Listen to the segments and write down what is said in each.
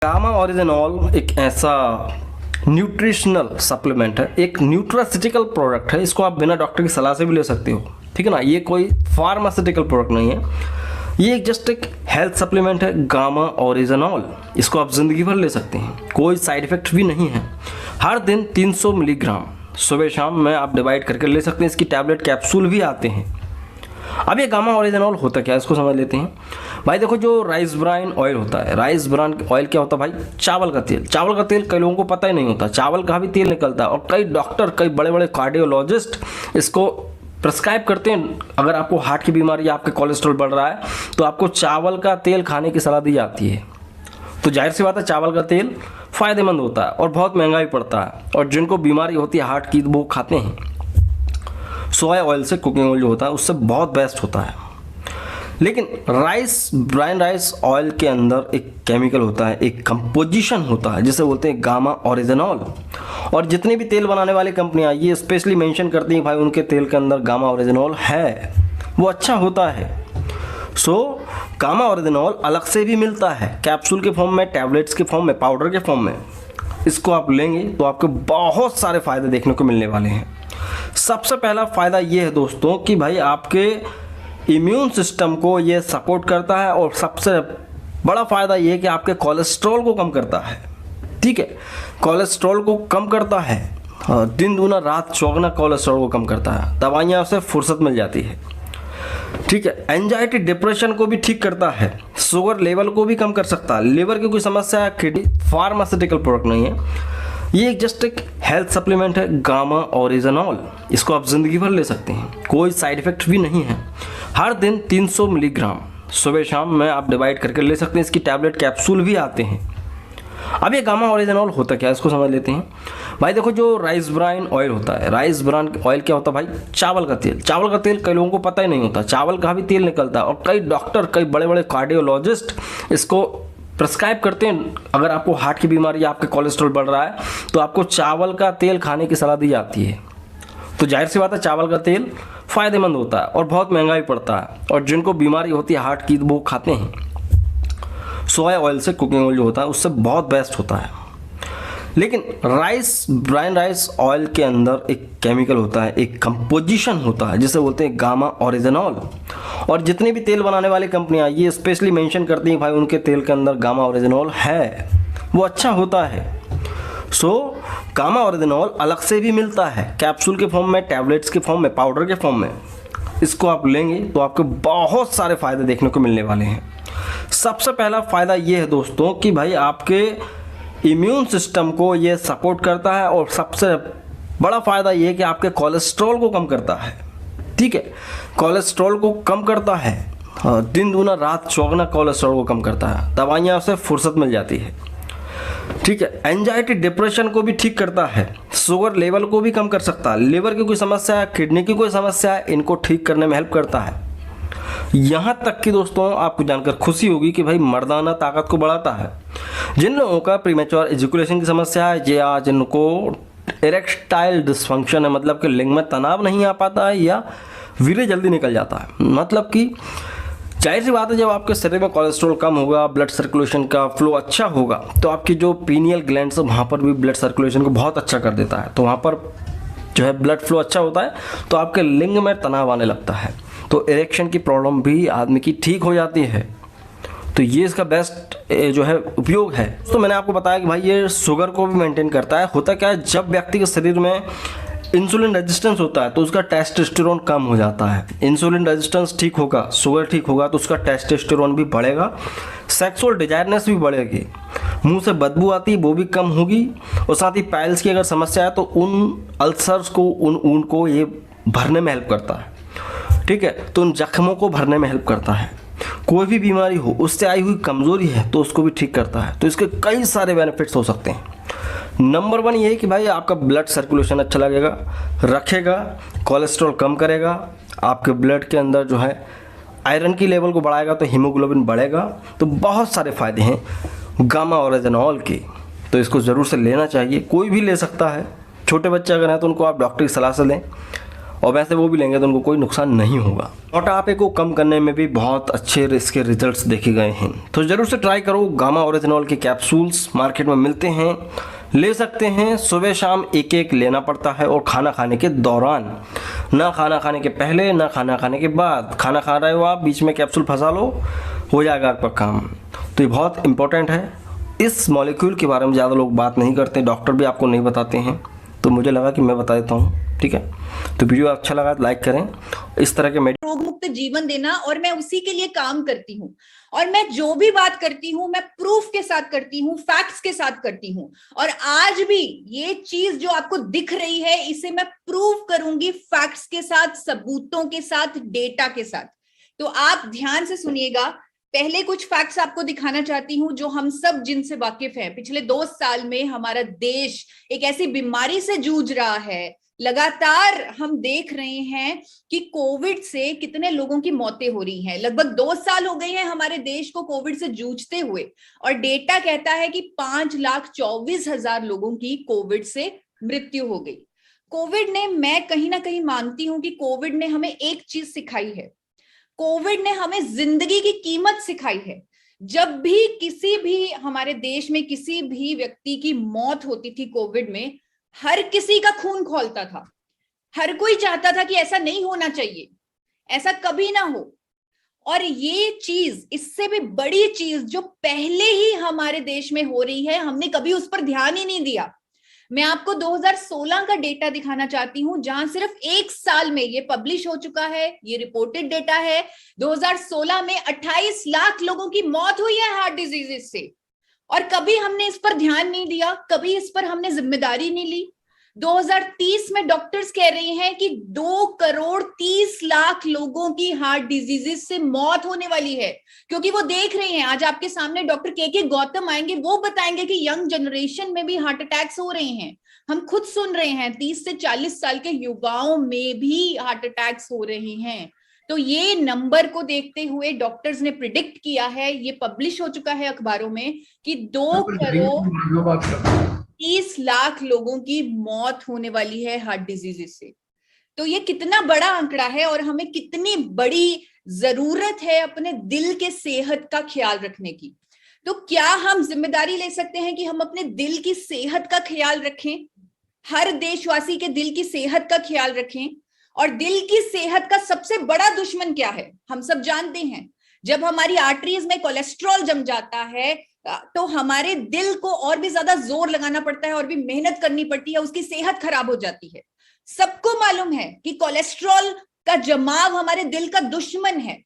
Gamma oryzanol एक ऐसा nutritional supplement है, एक न्यूट्रासिटिकल प्रोडक्ट है। इसको आप बिना डॉक्टर की सलाह से भी ले सकते हो, ठीक है ना। ये कोई फार्मास्यूटिकल प्रोडक्ट नहीं है, ये जस्ट एक हेल्थ सप्लीमेंट है, गामा ओरिजिनॉल। इसको आप ज़िंदगी भर ले सकते हैं, कोई साइड इफेक्ट भी नहीं है। हर दिन 300 मिलीग्राम सुबह शाम में आप डिवाइड करके ले सकते हैं। इसकी टैबलेट कैप्सूल भी आते हैं। अब ये गामा ओरिजिनॉल होता क्या है, इसको समझ लेते हैं। भाई देखो, जो राइस ब्रान ऑयल होता है, राइस ब्रान ऑयल क्या होता है भाई? चावल का तेल। चावल का तेल कई लोगों को पता ही नहीं होता चावल का भी तेल निकलता है, और कई डॉक्टर, कई बड़े बड़े कार्डियोलॉजिस्ट इसको प्रिस्क्राइब करते हैं। अगर आपको हार्ट की बीमारी या आपके कोलेस्ट्रॉल बढ़ रहा है तो आपको चावल का तेल खाने की सलाह दी जाती है। तो जाहिर सी बात है, चावल का तेल फ़ायदेमंद होता है और बहुत महंगा भी पड़ता है, और जिनको बीमारी होती है हार्ट की वो खाते हैं। सोया ऑयल से, कुकिंग ऑयल जो होता है उससे बहुत बेस्ट होता है। लेकिन ब्राउन राइस ऑयल के अंदर एक केमिकल होता है, एक कंपोजिशन होता है जिसे बोलते हैं गामा ओरिजिनॉल। और जितनी भी तेल बनाने वाली कंपनियां ये स्पेशली मेंशन करती हैं भाई उनके तेल के अंदर गामा ओरिजिनॉल है, वो अच्छा होता है। गामा ओरिजिनॉल अलग से भी मिलता है, कैप्सूल के फॉर्म में, टैबलेट्स के फॉर्म में, पाउडर के फॉर्म में। इसको आप लेंगे तो आपको बहुत सारे फ़ायदे देखने को मिलने वाले हैं। सबसे पहला फ़ायदा ये है दोस्तों कि भाई आपके इम्यून सिस्टम को ये सपोर्ट करता है, और सबसे बड़ा फ़ायदा ये है कि आपके कोलेस्ट्रॉल को कम करता है। ठीक है, कोलेस्ट्रॉल को कम करता है, दिन दूना रात चौगुना कोलेस्ट्रॉल को कम करता है। दवाइयाँ से फुर्सत मिल जाती है। ठीक है, एंजाइटी डिप्रेशन को भी ठीक करता है, शुगर लेवल को भी कम कर सकता है, लीवर की कोई समस्या है, किडनी, फार्मास्यूटिकल प्रोडक्ट नहीं है, ये जस्ट एक हेल्थ सप्लीमेंट है, गामा ओरिजिनॉल। इसको आप ज़िंदगी भर ले सकते हैं, कोई साइड इफेक्ट भी नहीं है। हर दिन 300 मिलीग्राम सुबह शाम में आप डिवाइड करके ले सकते हैं। इसकी टैबलेट कैप्सूल भी आते हैं। अब ये गामा ओरिजिनॉल होता क्या है, इसको समझ लेते हैं। भाई देखो, जो राइस ब्रान ऑयल होता है, राइस ब्रान ऑयल क्या होता है भाई? चावल का तेल। चावल का तेल कई लोगों को पता ही नहीं होता चावल का भी तेल निकलता है, और कई डॉक्टर, कई बड़े बड़े कार्डियोलॉजिस्ट इसको प्रिस्क्राइब करते हैं। अगर आपको हार्ट की बीमारी या आपके कोलेस्ट्रॉल बढ़ रहा है तो आपको चावल का तेल खाने की सलाह दी जाती है। तो जाहिर सी बात है, चावल का तेल फ़ायदेमंद होता है और बहुत महंगा भी पड़ता है, और जिनको बीमारी होती है हार्ट की वो खाते हैं। सोया ऑयल से, कुकिंग ऑयल जो होता है उससे बहुत बेस्ट होता है। लेकिन ब्राउन राइस ऑयल के अंदर एक केमिकल होता है, एक कंपोजिशन होता है जिसे बोलते हैं गामा ओरिजिनॉल। और जितनी भी तेल बनाने वाली कंपनियां ये स्पेशली मेंशन करती हैं भाई उनके तेल के अंदर गामा ओरिजिनॉल है, वो अच्छा होता है। गामा ओरिजिनॉल अलग से भी मिलता है, कैप्सूल के फॉर्म में, टैबलेट्स के फॉर्म में, पाउडर के फॉर्म में। इसको आप लेंगे तो आपको बहुत सारे फ़ायदे देखने को मिलने वाले हैं। सबसे पहला फ़ायदा ये है दोस्तों कि भाई आपके इम्यून सिस्टम को ये सपोर्ट करता है, और सबसे बड़ा फ़ायदा ये है कि आपके कोलेस्ट्रॉल को कम करता है। ठीक है, कोलेस्ट्रॉल को कम करता है, दिन दूना रात चौगुना कोलेस्ट्रॉल को कम करता है। दवाइयाँ से फुर्सत मिल जाती है। ठीक है, एंजाइटी डिप्रेशन को भी ठीक करता है, शुगर लेवल को भी कम कर सकता है, लीवर की कोई समस्या है, किडनी की कोई समस्या है, इनको ठीक करने में हेल्प करता है। यहाँ तक कि दोस्तों आपको जानकर खुशी होगी कि भाई मर्दाना ताकत को बढ़ाता है। जिन लोगों का प्रीमेच्योर एजुकेशन की समस्या है, या जिनको इरेक्टाइल डिसफंक्शन है, मतलब कि लिंग में तनाव नहीं आ पाता है, या वीर्य जल्दी निकल जाता है, मतलब कि जाहिर सी बात है, जब आपके शरीर में कोलेस्ट्रॉल कम होगा, ब्लड सर्कुलेशन का फ्लो अच्छा होगा, तो आपकी जो पीनियल ग्लैंड्स है वहाँ पर भी ब्लड सर्कुलेशन को बहुत अच्छा कर देता है। तो वहाँ पर जो है ब्लड फ्लो अच्छा होता है, तो आपके लिंग में तनाव आने लगता है, तो इरेक्शन की प्रॉब्लम भी आदमी की ठीक हो जाती है। तो ये इसका बेस्ट जो है उपयोग है। तो मैंने आपको बताया कि भाई ये शुगर को भी मेंटेन करता है। होता क्या है, जब व्यक्ति के शरीर में इंसुलिन रेजिस्टेंस होता है तो उसका टेस्टोस्टेरोन कम हो जाता है। इंसुलिन रेजिस्टेंस ठीक होगा, शुगर ठीक होगा, तो उसका टेस्टोस्टेरोन भी बढ़ेगा, सेक्सुअल डिजायरनेस भी बढ़ेगी, मुंह से बदबू आती है वो भी कम होगी, और साथ ही पाइल्स की अगर समस्या है तो उन अल्सर्स को, उन ऊन को ये भरने में हेल्प करता है। ठीक है, तो उन जख्मों को भरने में हेल्प करता है। कोई भी बीमारी हो, उससे आई हुई कमज़ोरी है तो उसको भी ठीक करता है। तो इसके कई सारे बेनिफिट्स हो सकते हैं। नंबर 1 ये है कि भाई आपका ब्लड सर्कुलेशन अच्छा लगेगा, रखेगा, कोलेस्ट्रॉल कम करेगा, आपके ब्लड के अंदर जो है आयरन की लेवल को बढ़ाएगा, तो हीमोग्लोबिन बढ़ेगा। तो बहुत सारे फ़ायदे हैं गामा ओरिजिनॉल के, तो इसको ज़रूर से लेना चाहिए। कोई भी ले सकता है, छोटे बच्चे अगर हैं तो उनको आप डॉक्टर की सलाह से लें। और वैसे वो भी लेंगे तो उनको कोई नुकसान नहीं होगा। मोटापे को कम करने में भी बहुत अच्छे इसके रिजल्ट्स देखे गए हैं, तो ज़रूर से ट्राई करो। गामा ओरिजिनॉल के कैप्सूल्स मार्केट में मिलते हैं, ले सकते हैं। सुबह शाम एक एक लेना पड़ता है और खाना खाने के दौरान, ना खाना खाने के पहले ना खाना खाने के बाद। खाना खा रहे हो आप, बीच में कैप्सूल फंसा लो, हो जाएगा आपका काम। तो ये बहुत इंपॉर्टेंट है। इस मॉलिक्यूल के बारे में ज़्यादा लोग बात नहीं करते, डॉक्टर भी आपको नहीं बताते हैं, तो मुझे लगा कि मैं बता देता हूँ। ठीक है, तो वीडियो अच्छा लगा तो लाइक करें। इस तरह के रोग मुक्त जीवन देना, और मैं उसी के लिए काम करती हूँ। और मैं जो भी बात करती हूँ मैं प्रूफ के साथ करती हूँ, फैक्ट्स के साथ करती हूँ। और आज भी ये चीज जो आपको दिख रही है इसे मैं प्रूव करूंगी फैक्ट्स के साथ, सबूतों के साथ, डेटा के साथ। तो आप ध्यान से सुनिएगा। पहले कुछ फैक्ट्स आपको दिखाना चाहती हूँ जो हम सब जिनसे वाकिफ हैं। पिछले 2 साल में हमारा देश एक ऐसी बीमारी से जूझ रहा है, लगातार हम देख रहे हैं कि कोविड से कितने लोगों की मौतें हो रही हैं। लगभग 2 साल हो गए हैं हमारे देश को कोविड से जूझते हुए, और डेटा कहता है कि 5,24,000 लोगों की कोविड से मृत्यु हो गई। कोविड ने, मैं कहीं ना कहीं मानती हूं कि कोविड ने हमें एक चीज सिखाई है। कोविड ने हमें जिंदगी की कीमत सिखाई है। जब भी किसी भी हमारे देश में किसी भी व्यक्ति की मौत होती थी कोविड में, हर किसी का खून खौलता था। हर कोई चाहता था कि ऐसा नहीं होना चाहिए, ऐसा कभी ना हो। और ये चीज, इससे भी बड़ी चीज जो पहले ही हमारे देश में हो रही है, हमने कभी उस पर ध्यान ही नहीं दिया। मैं आपको 2016 का डेटा दिखाना चाहती हूं, जहां सिर्फ 1 साल में, ये पब्लिश हो चुका है, ये रिपोर्टेड डेटा है। 2016 में 28 लाख लोगों की मौत हुई है हार्ट डिजीजेस से, और कभी हमने इस पर ध्यान नहीं दिया, कभी इस पर हमने जिम्मेदारी नहीं ली। 2030 में डॉक्टर्स कह रहे हैं कि 2,30,00,000 लोगों की हार्ट डिजीजेस से मौत होने वाली है, क्योंकि वो देख रहे हैं। आज आपके सामने डॉक्टर के गौतम आएंगे, वो बताएंगे कि यंग जनरेशन में भी हार्ट अटैक्स हो रहे हैं। हम खुद सुन रहे हैं 30 से 40 साल के युवाओं में भी हार्ट अटैक्स हो रहे हैं। तो ये नंबर को देखते हुए डॉक्टर्स ने प्रिडिक्ट किया है, ये पब्लिश हो चुका है अखबारों में, कि 2,30,00,000 लोगों की मौत होने वाली है हार्ट डिजीज से। तो ये कितना बड़ा आंकड़ा है, और हमें कितनी बड़ी जरूरत है अपने दिल के सेहत का ख्याल रखने की। तो क्या हम जिम्मेदारी ले सकते हैं कि हम अपने दिल की सेहत का ख्याल रखें, हर देशवासी के दिल की सेहत का ख्याल रखें। और दिल की सेहत का सबसे बड़ा दुश्मन क्या है, हम सब जानते हैं। जब हमारी आर्टरीज में कोलेस्ट्रॉल जम जाता है तो हमारे दिल को और भी ज्यादा जोर लगाना पड़ता है और भी मेहनत करनी पड़ती है, उसकी सेहत खराब हो जाती है। सबको मालूम है कि कोलेस्ट्रॉल का जमाव हमारे दिल का दुश्मन है।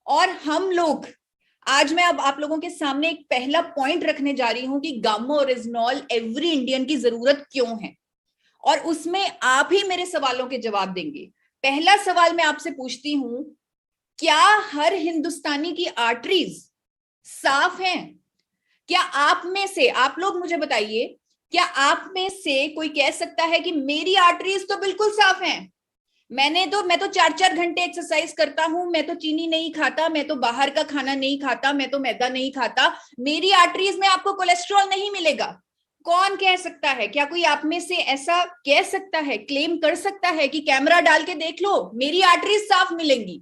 और हम लोग, आज मैं अब आप लोगों के सामने एक पहला पॉइंट रखने जा रही हूं कि गामा ओरिजिनॉल एवरी इंडियन की जरूरत क्यों है, और उसमें आप ही मेरे सवालों के जवाब देंगे। पहला सवाल मैं आपसे पूछती हूं, क्या हर हिंदुस्तानी की आर्टरीज साफ हैं? क्या आप में से, आप लोग मुझे बताइए, क्या आप में से कोई कह सकता है कि मेरी आर्टरीज तो बिल्कुल साफ हैं, मैं तो 4-4 घंटे एक्सरसाइज करता हूं, मैं तो चीनी नहीं खाता, मैं तो बाहर का खाना नहीं खाता, मैं तो मैदा नहीं खाता, मेरी आर्टरीज में आपको कोलेस्ट्रॉल नहीं मिलेगा? कौन कह सकता है? क्या कोई आप में से ऐसा कह सकता है, क्लेम कर सकता है कि कैमरा डाल के देख लो मेरी आर्टरीज साफ मिलेंगी?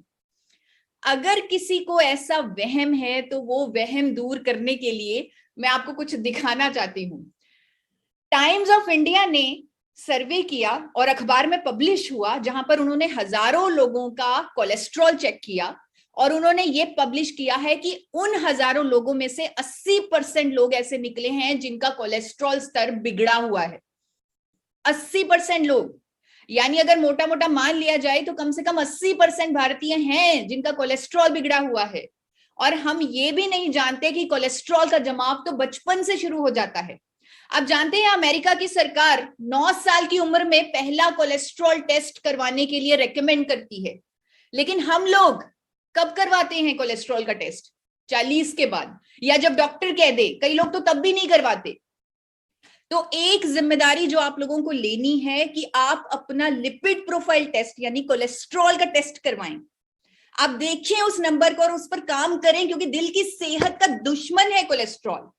अगर किसी को ऐसा वहम है तो वो वहम दूर करने के लिए मैं आपको कुछ दिखाना चाहती हूं। टाइम्स ऑफ इंडिया ने सर्वे किया और अखबार में पब्लिश हुआ, जहां पर उन्होंने हजारों लोगों का कोलेस्ट्रॉल चेक किया, और उन्होंने ये पब्लिश किया है कि उन हजारों लोगों में से 80% लोग ऐसे निकले हैं जिनका कोलेस्ट्रॉल स्तर बिगड़ा हुआ है। 80% लोग, यानी अगर मोटा मोटा मान लिया जाए तो कम से कम 80% भारतीय हैं जिनका कोलेस्ट्रॉल बिगड़ा हुआ है। और हम ये भी नहीं जानते कि कोलेस्ट्रॉल का जमाव तो बचपन से शुरू हो जाता है। आप जानते हैं अमेरिका की सरकार 9 साल की उम्र में पहला कोलेस्ट्रॉल टेस्ट करवाने के लिए रेकमेंड करती है, लेकिन हम लोग कब करवाते हैं कोलेस्ट्रॉल का टेस्ट? 40 के बाद, या जब डॉक्टर कह दे। कई लोग तो तब भी नहीं करवाते। तो एक जिम्मेदारी जो आप लोगों को लेनी है कि आप अपना लिपिड प्रोफाइल टेस्ट यानी कोलेस्ट्रॉल का टेस्ट करवाएं। आप देखें उस नंबर को और उस पर काम करें, क्योंकि दिल की सेहत का दुश्मन है cholesterol.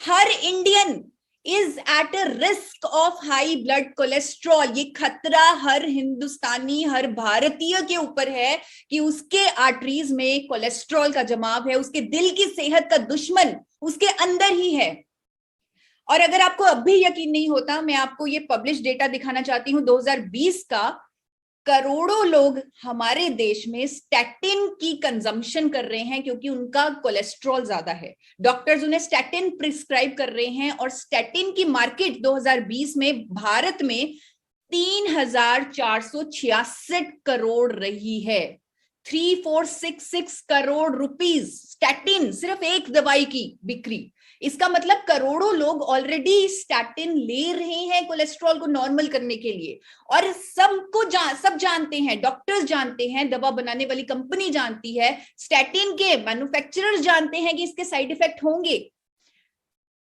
Her Indian is at a risk of high blood cholesterol. ये खतरा हर हिंदुस्तानी, हर भारतीय के ऊपर है कि उसके आर्टरीज में कोलेस्ट्रॉल का जमाव है, उसके दिल की सेहत का दुश्मन उसके अंदर ही है। और अगर आपको अब भी यकीन नहीं होता, मैं आपको ये पब्लिश डेटा दिखाना चाहती हूं 2020 का। करोड़ों लोग हमारे देश में स्टैटिन की कंजम्पशन कर रहे हैं क्योंकि उनका कोलेस्ट्रॉल ज्यादा है। डॉक्टर्स उन्हें स्टैटिन प्रिस्क्राइब कर रहे हैं और स्टैटिन की मार्केट 2020 में भारत में 3,466 करोड़ रही है। 3,466 करोड़ रुपीस स्टैटिन, सिर्फ एक दवाई की बिक्री। इसका मतलब करोड़ों लोग ऑलरेडी स्टैटिन ले रहे हैं कोलेस्ट्रॉल को नॉर्मल करने के लिए। और सब जानते हैं, डॉक्टर्स जानते हैं, दवा बनाने वाली कंपनी जानती है, स्टैटिन के मैन्युफैक्चरर्स जानते हैं कि इसके साइड इफेक्ट होंगे।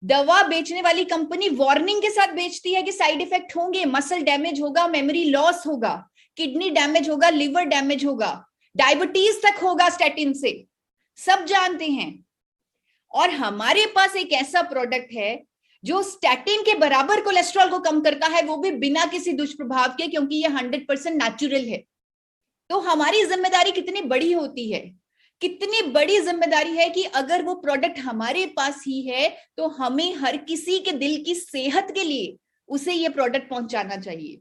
दवा बेचने वाली कंपनी वार्निंग के साथ बेचती है कि साइड इफेक्ट होंगे, मसल डैमेज होगा, मेमोरी लॉस होगा, किडनी डैमेज होगा, लिवर डैमेज होगा, डायबिटीज तक होगा स्टैटिन से। सब जानते हैं। और हमारे पास एक ऐसा प्रोडक्ट है जो स्टैटिन के बराबर कोलेस्ट्रॉल को कम करता है, वो भी बिना किसी दुष्प्रभाव के, क्योंकि ये 100% नेचुरल है। तो हमारी जिम्मेदारी कितनी बड़ी होती है, कितनी बड़ी जिम्मेदारी है कि अगर वो प्रोडक्ट हमारे पास ही है तो हमें हर किसी के दिल की सेहत के लिए उसे ये प्रोडक्ट पहुंचाना चाहिए।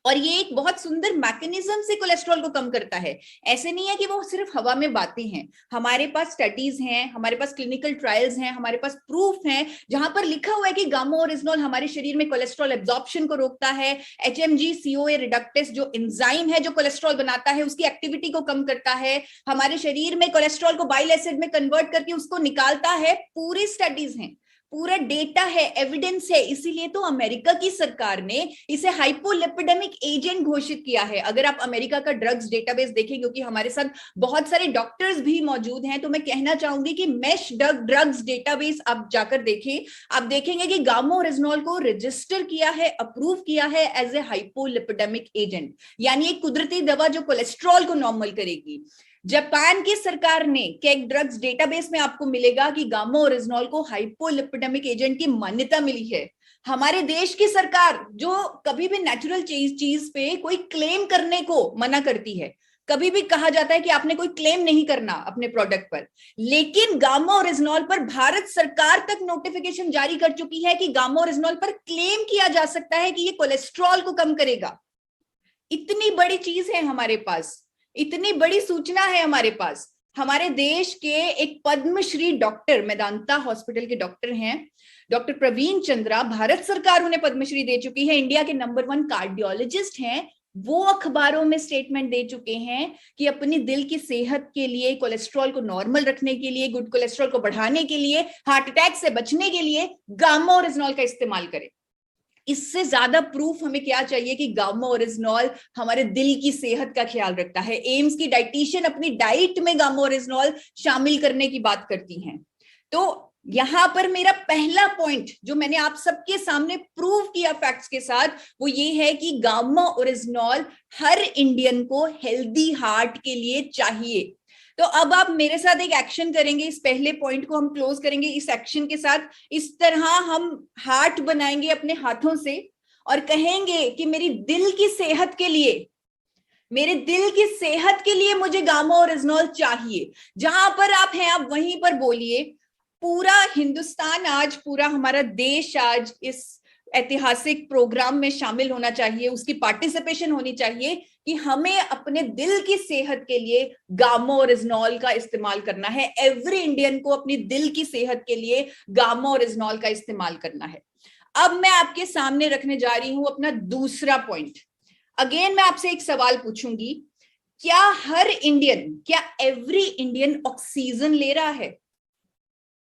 और ये एक बहुत सुंदर मैकेनिज्म से कोलेस्ट्रॉल को कम करता है। ऐसे नहीं है कि वो सिर्फ हवा में बातें हैं। हमारे पास स्टडीज हैं, हमारे पास क्लिनिकल ट्रायल्स हैं, हमारे पास प्रूफ हैं जहां पर लिखा हुआ है कि गामा ओरिजिनॉल हमारे शरीर में कोलेस्ट्रॉल एब्जॉर्प्शन को रोकता है। HMG CoA रिडक्टेस जो एंजाइम है जो कोलेस्ट्रॉल बनाता है, उसकी एक्टिविटी को कम करता है। हमारे शरीर में कोलेस्ट्रॉल को बाइल एसिड में कन्वर्ट करके उसको निकालता है। पूरी स्टडीज हैं, पूरा डेटा है, एविडेंस है। इसीलिए तो अमेरिका की सरकार ने इसे हाइपोलिपिडेमिक एजेंट घोषित किया है। अगर आप अमेरिका का ड्रग्स डेटाबेस देखें, क्योंकि हमारे साथ बहुत सारे डॉक्टर्स भी मौजूद हैं, तो मैं कहना चाहूंगी कि मेश ड्रग्स डेटाबेस आप जाकर देखें, आप देखेंगे कि गामा ओरिजिनॉल को रजिस्टर किया है, अप्रूव किया है एज ए हाइपोलिपिडेमिक एजेंट, यानी एक कुदरती दवा जो कोलेस्ट्रॉल को नॉर्मल करेगी। जापान की सरकार ने केक ड्रग्स डेटाबेस में आपको मिलेगा कि गामा ओरिजिनॉल को हाइपोलिपिडेमिक एजेंट की मान्यता मिली है। हमारे देश की सरकार जो कभी भी नेचुरल चीज पे कोई क्लेम करने को मना करती है, कभी भी कहा जाता है कि आपने कोई क्लेम नहीं करना अपने प्रोडक्ट पर, लेकिन गामा ओरिजिनॉल पर भारत सरकार तक नोटिफिकेशन जारी कर चुकी है कि गामा ओरिजिनॉल पर क्लेम किया जा सकता है कि ये कोलेस्ट्रॉल को कम करेगा। इतनी बड़ी चीज है हमारे पास, इतनी बड़ी सूचना है हमारे पास। हमारे देश के एक पद्मश्री डॉक्टर, मेदांता हॉस्पिटल के डॉक्टर हैं, डॉक्टर प्रवीण चंद्रा, भारत सरकार उन्हें पद्मश्री दे चुकी है, इंडिया के नंबर 1 कार्डियोलॉजिस्ट हैं। वो अखबारों में स्टेटमेंट दे चुके हैं कि अपनी दिल की सेहत के लिए, कोलेस्ट्रॉल को नॉर्मल रखने के लिए, गुड कोलेस्ट्रॉल को बढ़ाने के लिए, हार्ट अटैक से बचने के लिए गामा ओरिजिनॉल का इस्तेमाल करें। इससे ज्यादा प्रूफ हमें क्या चाहिए कि गामा ओरिजिनॉल हमारे दिल की सेहत का ख्याल रखता है। एम्स की डाइटिशियन अपनी डाइट में गामा ओरिजिनॉल शामिल करने की बात करती हैं। तो यहां पर मेरा पहला पॉइंट जो मैंने आप सबके सामने प्रूव किया फैक्ट्स के साथ, वो ये है कि गामा ओरिजिनॉल हर इंडियन को हेल्दी हार्ट के लिए चाहिए। तो अब आप मेरे साथ एक एक्शन करेंगे, इस पहले पॉइंट को हम क्लोज करेंगे इस एक्शन के साथ। इस तरह हम हार्ट बनाएंगे अपने हाथों से और कहेंगे कि मेरी दिल की सेहत के लिए, मेरे दिल की सेहत के लिए मुझे गामा ओरिजिनॉल चाहिए। जहां पर आप हैं आप वहीं पर बोलिए। पूरा हिंदुस्तान आज, पूरा हमारा देश आज इस ऐतिहासिक प्रोग्राम में शामिल होना चाहिए, उसकी पार्टिसिपेशन होनी चाहिए कि हमें अपने दिल की सेहत के लिए गामा ओरिजिनॉल का इस्तेमाल करना है। एवरी इंडियन को अपनी दिल की सेहत के लिए गामा ओरिजिनॉल का इस्तेमाल करना है। अब मैं आपके सामने रखने जा रही हूं अपना दूसरा पॉइंट। अगेन मैं आपसे एक सवाल पूछूंगी, क्या हर इंडियन, क्या एवरी इंडियन ऑक्सीजन ले रहा है?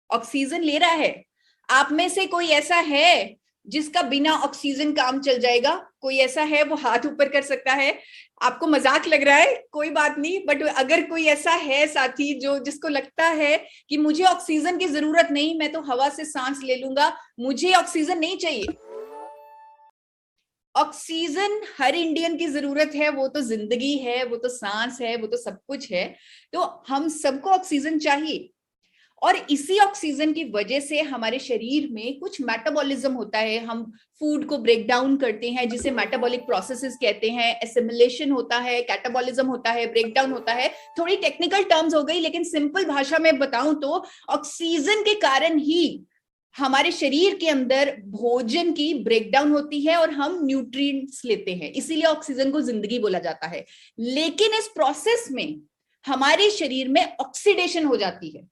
ऑक्सीजन ले रहा है? आप में से कोई ऐसा है जिसका बिना ऑक्सीजन काम चल जाएगा? कोई ऐसा है? वो हाथ ऊपर कर सकता है। आपको मजाक लग रहा है, कोई बात नहीं, बट अगर कोई ऐसा है साथी जो जिसको लगता है कि मुझे ऑक्सीजन की जरूरत नहीं, मैं तो हवा से सांस ले लूंगा, मुझे ऑक्सीजन नहीं चाहिए। ऑक्सीजन हर इंडियन की जरूरत है, वो तो जिंदगी है, वो तो सांस है, वो तो सब कुछ है। तो हम सबको ऑक्सीजन चाहिए। और इसी ऑक्सीजन की वजह से हमारे शरीर में कुछ मेटाबॉलिज्म होता है, हम फूड को ब्रेक डाउन करते हैं जिसे मेटाबॉलिक प्रोसेसेस कहते हैं, एसिमिलेशन होता है, कैटाबॉलिज्म होता है, ब्रेक डाउन होता है। थोड़ी टेक्निकल टर्म्स हो गई, लेकिन सिंपल भाषा में बताऊं तो ऑक्सीजन के कारण ही हमारे शरीर के अंदर भोजन की ब्रेकडाउन होती है और हम न्यूट्रिएंट्स लेते हैं, इसीलिए ऑक्सीजन को जिंदगी बोला जाता है। लेकिन इस प्रोसेस में हमारे शरीर में ऑक्सीडेशन हो जाती है,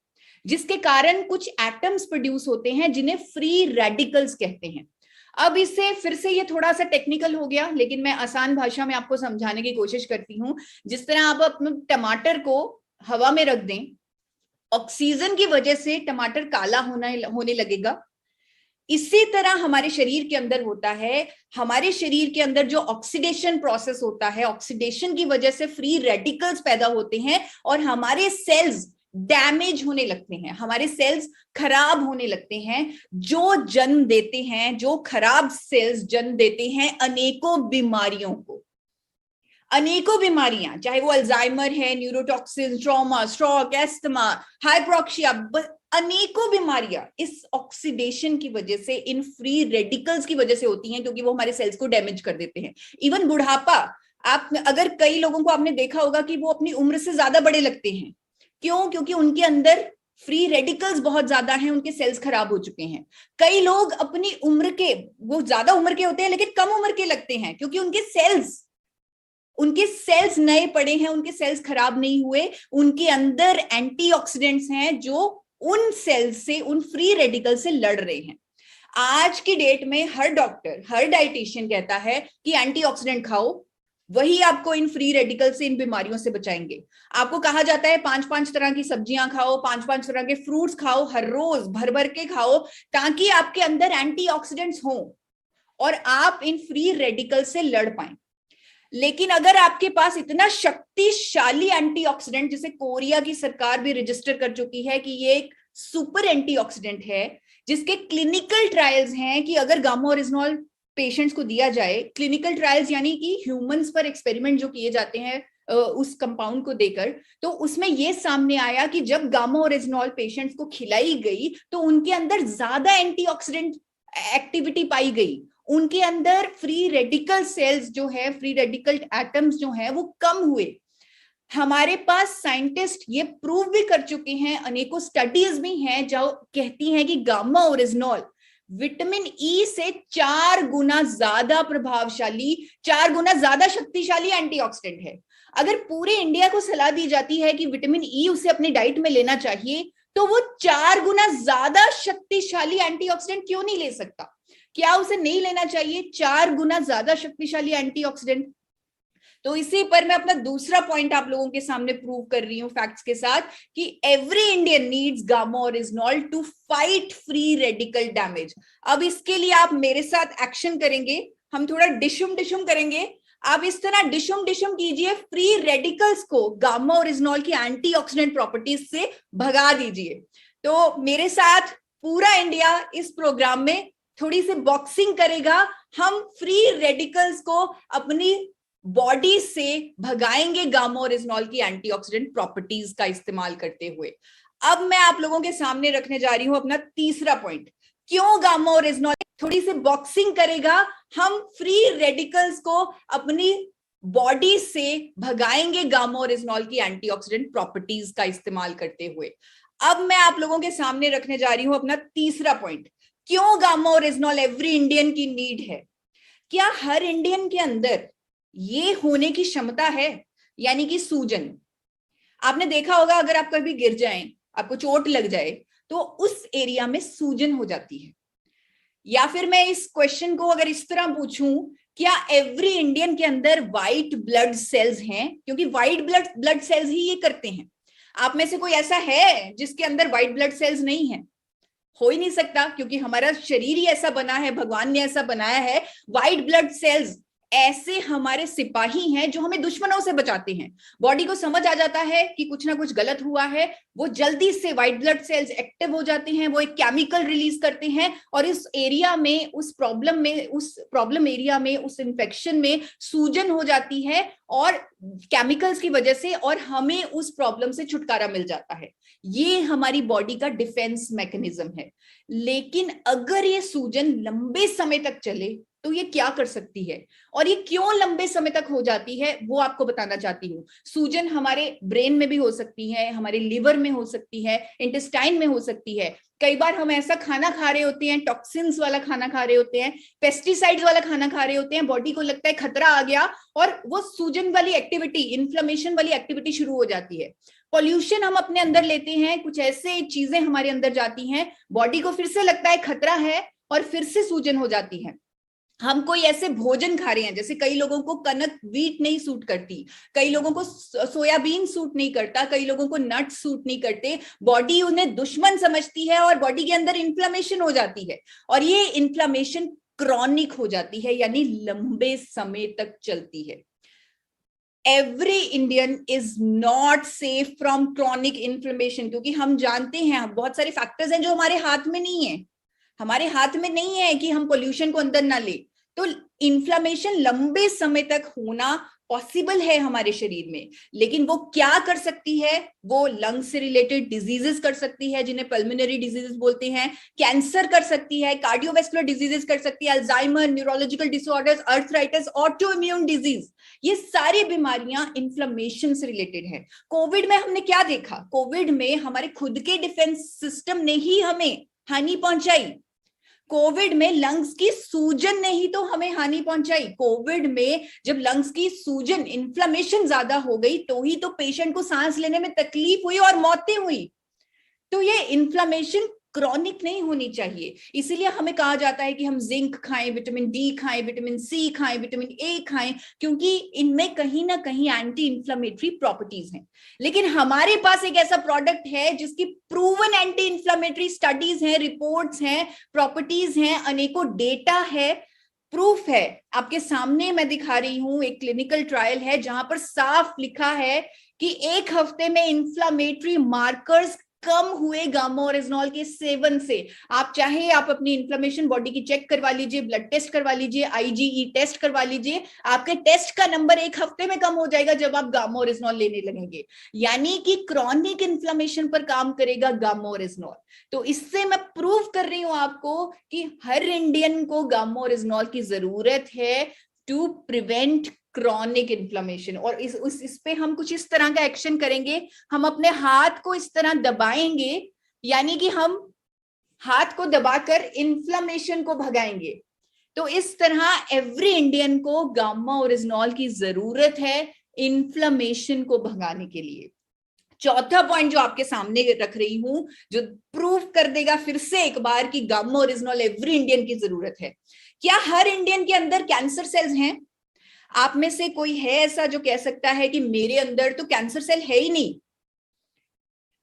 जिसके कारण कुछ एटम्स प्रोड्यूस होते हैं जिन्हें फ्री रेडिकल्स कहते हैं। अब इससे फिर से ये थोड़ा सा टेक्निकल हो गया, लेकिन मैं आसान भाषा में आपको समझाने की कोशिश करती हूं। जिस तरह आप अपने टमाटर को हवा में रख दें, ऑक्सीजन की वजह से टमाटर काला होने लगेगा। इसी तरह हमारे शरीर के अंदर होता है, हमारे शरीर के अंदर जो ऑक्सीडेशन प्रोसेस होता है, ऑक्सीडेशन की वजह से फ्री रेडिकल्स पैदा होते हैं और हमारे सेल्स डैमेज होने लगते हैं, हमारे सेल्स खराब होने लगते हैं, जो जन्म देते हैं, जो खराब सेल्स जन्म देते हैं अनेकों बीमारियों को। अनेकों बीमारियां, चाहे वो अल्जाइमर है, न्यूरोटॉक्सिन, ट्रॉमा, स्ट्रोक, एस्थमा, हाइप्रोक्सिया, अनेकों बीमारियां इस ऑक्सीडेशन की वजह से, इन फ्री रेडिकल्स की वजह से होती हैं, क्योंकि वो हमारे सेल्स को डैमेज कर देते हैं। इवन बुढ़ापा, आप अगर कई लोगों को आपने देखा होगा कि वो अपनी उम्र से ज्यादा बड़े लगते हैं। क्यों? क्योंकि उनके अंदर फ्री रेडिकल्स बहुत ज्यादा हैं, उनके सेल्स खराब हो चुके हैं। कई लोग अपनी उम्र के, वो ज्यादा उम्र के होते हैं लेकिन कम उम्र के लगते हैं, क्योंकि उनके सेल्स नए पड़े हैं, उनके सेल्स खराब नहीं हुए, उनके अंदर एंटीऑक्सीडेंट्स हैं जो उन सेल्स से, उन फ्री रेडिकल से लड़ रहे हैं। आज की डेट में हर डॉक्टर, हर डाइटिशियन कहता है कि एंटीऑक्सीडेंट खाओ, वही आपको इन फ्री रेडिकल से, इन बीमारियों से बचाएंगे। आपको कहा जाता है 5-5 तरह की सब्जियां खाओ, 5-5 तरह के फ्रूट्स खाओ, हर रोज भर भर के खाओ, ताकि आपके अंदर एंटीऑक्सीडेंट्स हो और आप इन फ्री रेडिकल से लड़ पाएं। लेकिन अगर आपके पास इतना शक्तिशाली एंटीऑक्सीडेंट, जिसे कोरिया की सरकार भी रजिस्टर कर चुकी है कि ये एक सुपर एंटीऑक्सीडेंट है, जिसके क्लिनिकल ट्रायल्स हैं कि अगर गामा ओरिजिनॉल पेशेंट्स को दिया जाए, क्लिनिकल ट्रायल्स यानी कि ह्यूमंस पर एक्सपेरिमेंट जो किए जाते हैं उस कंपाउंड को देकर, तो उसमें यह सामने आया कि जब गामा ओरिजिनॉल पेशेंट्स को खिलाई गई तो उनके अंदर ज्यादा एंटीऑक्सीडेंट एक्टिविटी पाई गई, उनके अंदर फ्री रेडिकल सेल्स जो है, फ्री रेडिकल एटम्स जो है वो कम हुए। हमारे पास साइंटिस्ट ये प्रूव भी कर चुके हैं, अनेकों स्टडीज भी हैं जो कहती हैं कि गामा ओरिजिनॉल विटामिन ई से 4 गुना ज्यादा प्रभावशाली, 4 गुना ज्यादा शक्तिशाली एंटीऑक्सीडेंट है। अगर पूरे इंडिया को सलाह दी जाती है कि विटामिन ई उसे अपनी डाइट में लेना चाहिए, तो वो 4 गुना ज्यादा शक्तिशाली एंटीऑक्सीडेंट क्यों नहीं ले सकता? क्या उसे नहीं लेना चाहिए 4 गुना ज्यादा शक्तिशाली एंटीऑक्सीडेंट? तो इसी पर मैं अपना दूसरा पॉइंट आप लोगों के सामने प्रूव कर रही हूं फैक्ट्स के साथ कि every Indian needs gamma oryzanol to fight free radical damage. अब इसके लिए आप मेरे साथ एक्शन करेंगे, हम थोड़ा डिशुम करेंगे। आप इस तरह डिशुम कीजिए, फ्री रेडिकल्स को गामा ओरिजिनॉल की एंटीऑक्सीडेंट प्रॉपर्टीज से भगा दीजिए। तो मेरे साथ पूरा इंडिया इस प्रोग्राम में थोड़ी सी बॉक्सिंग करेगा, हम फ्री रेडिकल्स को अपनी बॉडी से भगाएंगे गामा ओरिजिनॉल की एंटीऑक्सीडेंट प्रॉपर्टीज का इस्तेमाल करते हुए। अब मैं आप लोगों के सामने रखने जा रही हूं अपना तीसरा पॉइंट, क्यों गामा ओरिजिनॉल। थोड़ी सी बॉक्सिंग करेगा, हम फ्री रेडिकल्स को अपनी बॉडी से भगाएंगे गामा ओरिजिनॉल की एंटीऑक्सीडेंट प्रॉपर्टीज का इस्तेमाल करते हुए। अब मैं आप लोगों के सामने रखने जा रही हूं अपना तीसरा पॉइंट, क्यों गामा ओरिजिनॉल एवरी इंडियन की नीड है। क्या हर इंडियन के अंदर ये होने की क्षमता है, यानी कि सूजन? आपने देखा होगा अगर आप कभी गिर जाएं, आपको चोट लग जाए, तो उस एरिया में सूजन हो जाती है। या फिर मैं इस क्वेश्चन को अगर इस तरह पूछूं, क्या एवरी इंडियन के अंदर व्हाइट ब्लड सेल्स हैं? क्योंकि व्हाइट ब्लड सेल्स ही ये करते हैं। आप में से कोई ऐसा है जिसके अंदर व्हाइट ब्लड सेल्स नहीं है? हो ही नहीं सकता, क्योंकि हमारा शरीर ही ऐसा बना है, भगवान ने ऐसा बनाया है। व्हाइट ब्लड सेल्स ऐसे हमारे सिपाही हैं जो हमें दुश्मनों से बचाते हैं। बॉडी को समझ आ जाता है कि कुछ ना कुछ गलत हुआ है, वो जल्दी से व्हाइट ब्लड सेल्स एक्टिव हो जाते हैं, वो एक केमिकल रिलीज करते हैं और इस एरिया में, उस प्रॉब्लम एरिया में, उस इन्फेक्शन में सूजन हो जाती है और केमिकल्स की वजह से, और हमें उस प्रॉब्लम से छुटकारा मिल जाता है। ये हमारी बॉडी का डिफेंस मैकेनिज्म है। लेकिन अगर ये सूजन लंबे समय तक चले तो ये क्या कर सकती है, और ये क्यों लंबे समय तक हो जाती है, वो आपको बताना चाहती हूँ। सूजन हमारे ब्रेन में भी हो सकती है, हमारे लिवर में हो सकती है, इंटेस्टाइन में हो सकती है। कई बार हम ऐसा खाना खा रहे होते हैं, टॉक्सिन्स वाला खाना खा रहे होते हैं, पेस्टिसाइड्स वाला खाना खा रहे होते हैं, बॉडी को लगता है खतरा आ गया और वो सूजन वाली एक्टिविटी, इन्फ्लेमेशन वाली एक्टिविटी शुरू हो जाती है। पॉल्यूशन हम अपने अंदर लेते हैं, कुछ ऐसे चीजें हमारे अंदर जाती हैं, बॉडी को फिर से लगता है खतरा है और फिर से सूजन हो जाती है। हम कोई ऐसे भोजन खा रहे हैं, जैसे कई लोगों को कनक व्हीट नहीं सूट करती, कई लोगों को सोयाबीन सूट नहीं करता, कई लोगों को नट्स सूट नहीं करते, बॉडी उन्हें दुश्मन समझती है और बॉडी के अंदर इन्फ्लेमेशन हो जाती है और ये इन्फ्लेमेशन क्रॉनिक हो जाती है, यानी लंबे समय तक चलती है। Every Indian is not safe from chronic inflammation, क्योंकि हम जानते हैं बहुत सारे फैक्टर्स हैं जो हमारे हाथ में नहीं है। हमारे हाथ में नहीं है कि हम पोल्यूशन को अंदर ना ले, तो इन्फ्लेमेशन लंबे समय तक होना पॉसिबल है हमारे शरीर में। लेकिन वो क्या कर सकती है, वो लंग से रिलेटेड डिजीजेस कर सकती है, जिन्हें पल्मोनरी डिजीजेस बोलते हैं, कैंसर कर सकती है, कार्डियोवैस्कुलर डिजीजेस कर सकती है, Alzheimer, neurological disorders, arthritis, auto immune disease, ये सारी बीमारियां इन्फ्लेमेशन से रिलेटेड है। कोविड में हमने क्या देखा, कोविड में हमारे खुद के डिफेंस सिस्टम ने ही हमें हानि पहुंचाई। कोविड में लंग्स की सूजन ने ही तो हमें हानि पहुंचाई। कोविड में जब लंग्स की सूजन, इन्फ्लेमेशन ज्यादा हो गई, तो ही तो पेशेंट को सांस लेने में तकलीफ हुई और मौतें हुई। तो ये इन्फ्लेमेशन क्रॉनिक नहीं होनी चाहिए। इसीलिए हमें कहा जाता है कि हम जिंक खाएं, विटामिन डी खाएं, विटामिन सी खाएं, विटामिन ए खाएं, क्योंकि इनमें कहीं ना कहीं एंटी इन्फ्लेमेटरी प्रॉपर्टीज हैं। लेकिन हमारे पास एक ऐसा प्रोडक्ट है जिसकी प्रूवन एंटी इन्फ्लेमेटरी स्टडीज हैं, रिपोर्ट्स हैं, प्रॉपर्टीज हैं, अनेकों डेटा है, प्रूफ है। आपके सामने मैं दिखा रही हूं, एक क्लिनिकल ट्रायल है जहां पर साफ लिखा है कि 1 हफ्ते में इन्फ्लेमेटरी मार्कर्स कम हुए गामा ओरिजिनॉल के सेवन से। आप चाहे आप अपनी इन्फ्लेमेशन बॉडी की चेक करवा लीजिए, ब्लड टेस्ट करवा लीजिए, आईजीई टेस्ट करवा लीजिए, आपके टेस्ट का नंबर 1 हफ्ते में कम हो जाएगा जब आप गामा ओरिजिनॉल लेने लगेंगे। यानी कि क्रॉनिक इन्फ्लेमेशन पर काम करेगा गामा ओरिजिनॉल। तो इससे मैं प्रूव कर रही हूं आपको कि हर इंडियन को गामा ओरिजिनॉल की जरूरत है टू प्रिवेंट क्रॉनिक इन्फ्लेमेशन। और इस पे हम कुछ इस तरह का एक्शन करेंगे, हम अपने हाथ को इस तरह दबाएंगे, यानी कि हम हाथ को दबाकर इन्फ्लेमेशन को भगाएंगे। तो इस तरह एवरी इंडियन को गामा ओरिजिनॉल की जरूरत है इन्फ्लेमेशन को भगाने के लिए। चौथा पॉइंट जो आपके सामने रख रही हूं, जो प्रूव कर देगा फिर से एक बार कि गामा ओरिजिनॉल एवरी इंडियन की जरूरत है। क्या हर इंडियन के अंदर कैंसर सेल्स हैं? आप में से कोई है ऐसा जो कह सकता है कि मेरे अंदर तो कैंसर सेल है ही नहीं?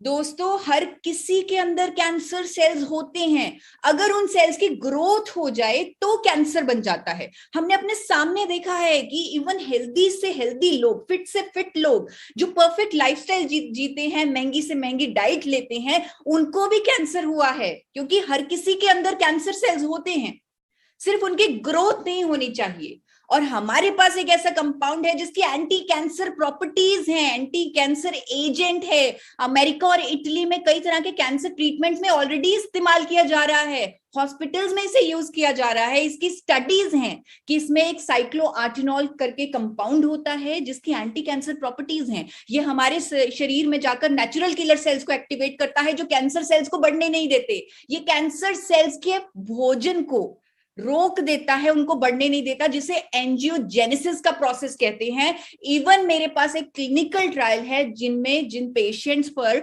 दोस्तों, हर किसी के अंदर कैंसर सेल्स होते हैं। अगर उन सेल्स की ग्रोथ हो जाए तो कैंसर बन जाता है। हमने अपने सामने देखा है कि इवन हेल्दी से हेल्दी लोग, फिट से फिट लोग जो परफेक्ट लाइफस्टाइल जीते हैं, महंगी से महंगी डाइट लेते हैं, उनको भी कैंसर हुआ है, क्योंकि हर किसी के अंदर कैंसर सेल्स होते हैं, सिर्फ उनकी ग्रोथ नहीं होनी चाहिए। और हमारे पास एक ऐसा कंपाउंड है जिसकी एंटी कैंसर प्रॉपर्टीज हैं, एंटी कैंसर एजेंट है। अमेरिका और इटली में कई तरह के कैंसर ट्रीटमेंट में ऑलरेडी इस्तेमाल किया जा रहा है, हॉस्पिटल्स में इसे यूज किया जा रहा है। इसकी स्टडीज हैं कि इसमें एक साइक्लोआर्टिनॉल करके कंपाउंड होता है जिसकी एंटी कैंसर प्रॉपर्टीज हैं। ये हमारे शरीर में जाकर नेचुरल किलर सेल्स को एक्टिवेट करता है जो कैंसर सेल्स को बढ़ने नहीं देते। ये कैंसर सेल्स के भोजन को रोक देता है, उनको बढ़ने नहीं देता, जिसे एंजियोजेनेसिस का प्रोसेस कहते हैं। इवन मेरे पास एक क्लिनिकल ट्रायल है जिन पेशेंट्स पर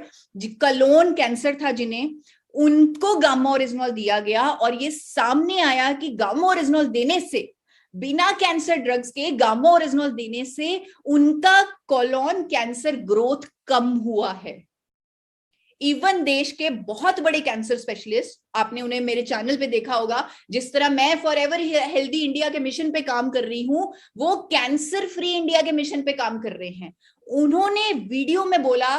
कलोन कैंसर था, जिन्हें उनको गामा ओरिजिनॉल दिया गया और ये सामने आया कि गामा ओरिजिनॉल देने से, बिना कैंसर ड्रग्स के गामा ओरिजिनॉल देने से उनका कोलोन कैंसर ग्रोथ कम हुआ है। इवन देश के बहुत बड़े कैंसर स्पेशलिस्ट, आपने उन्हें मेरे चैनल पे देखा होगा, जिस तरह मैं फॉर एवर हेल्दी इंडिया के मिशन पे काम कर रही हूं, वो कैंसर फ्री इंडिया के मिशन पे काम कर रहे हैं। उन्होंने वीडियो में बोला,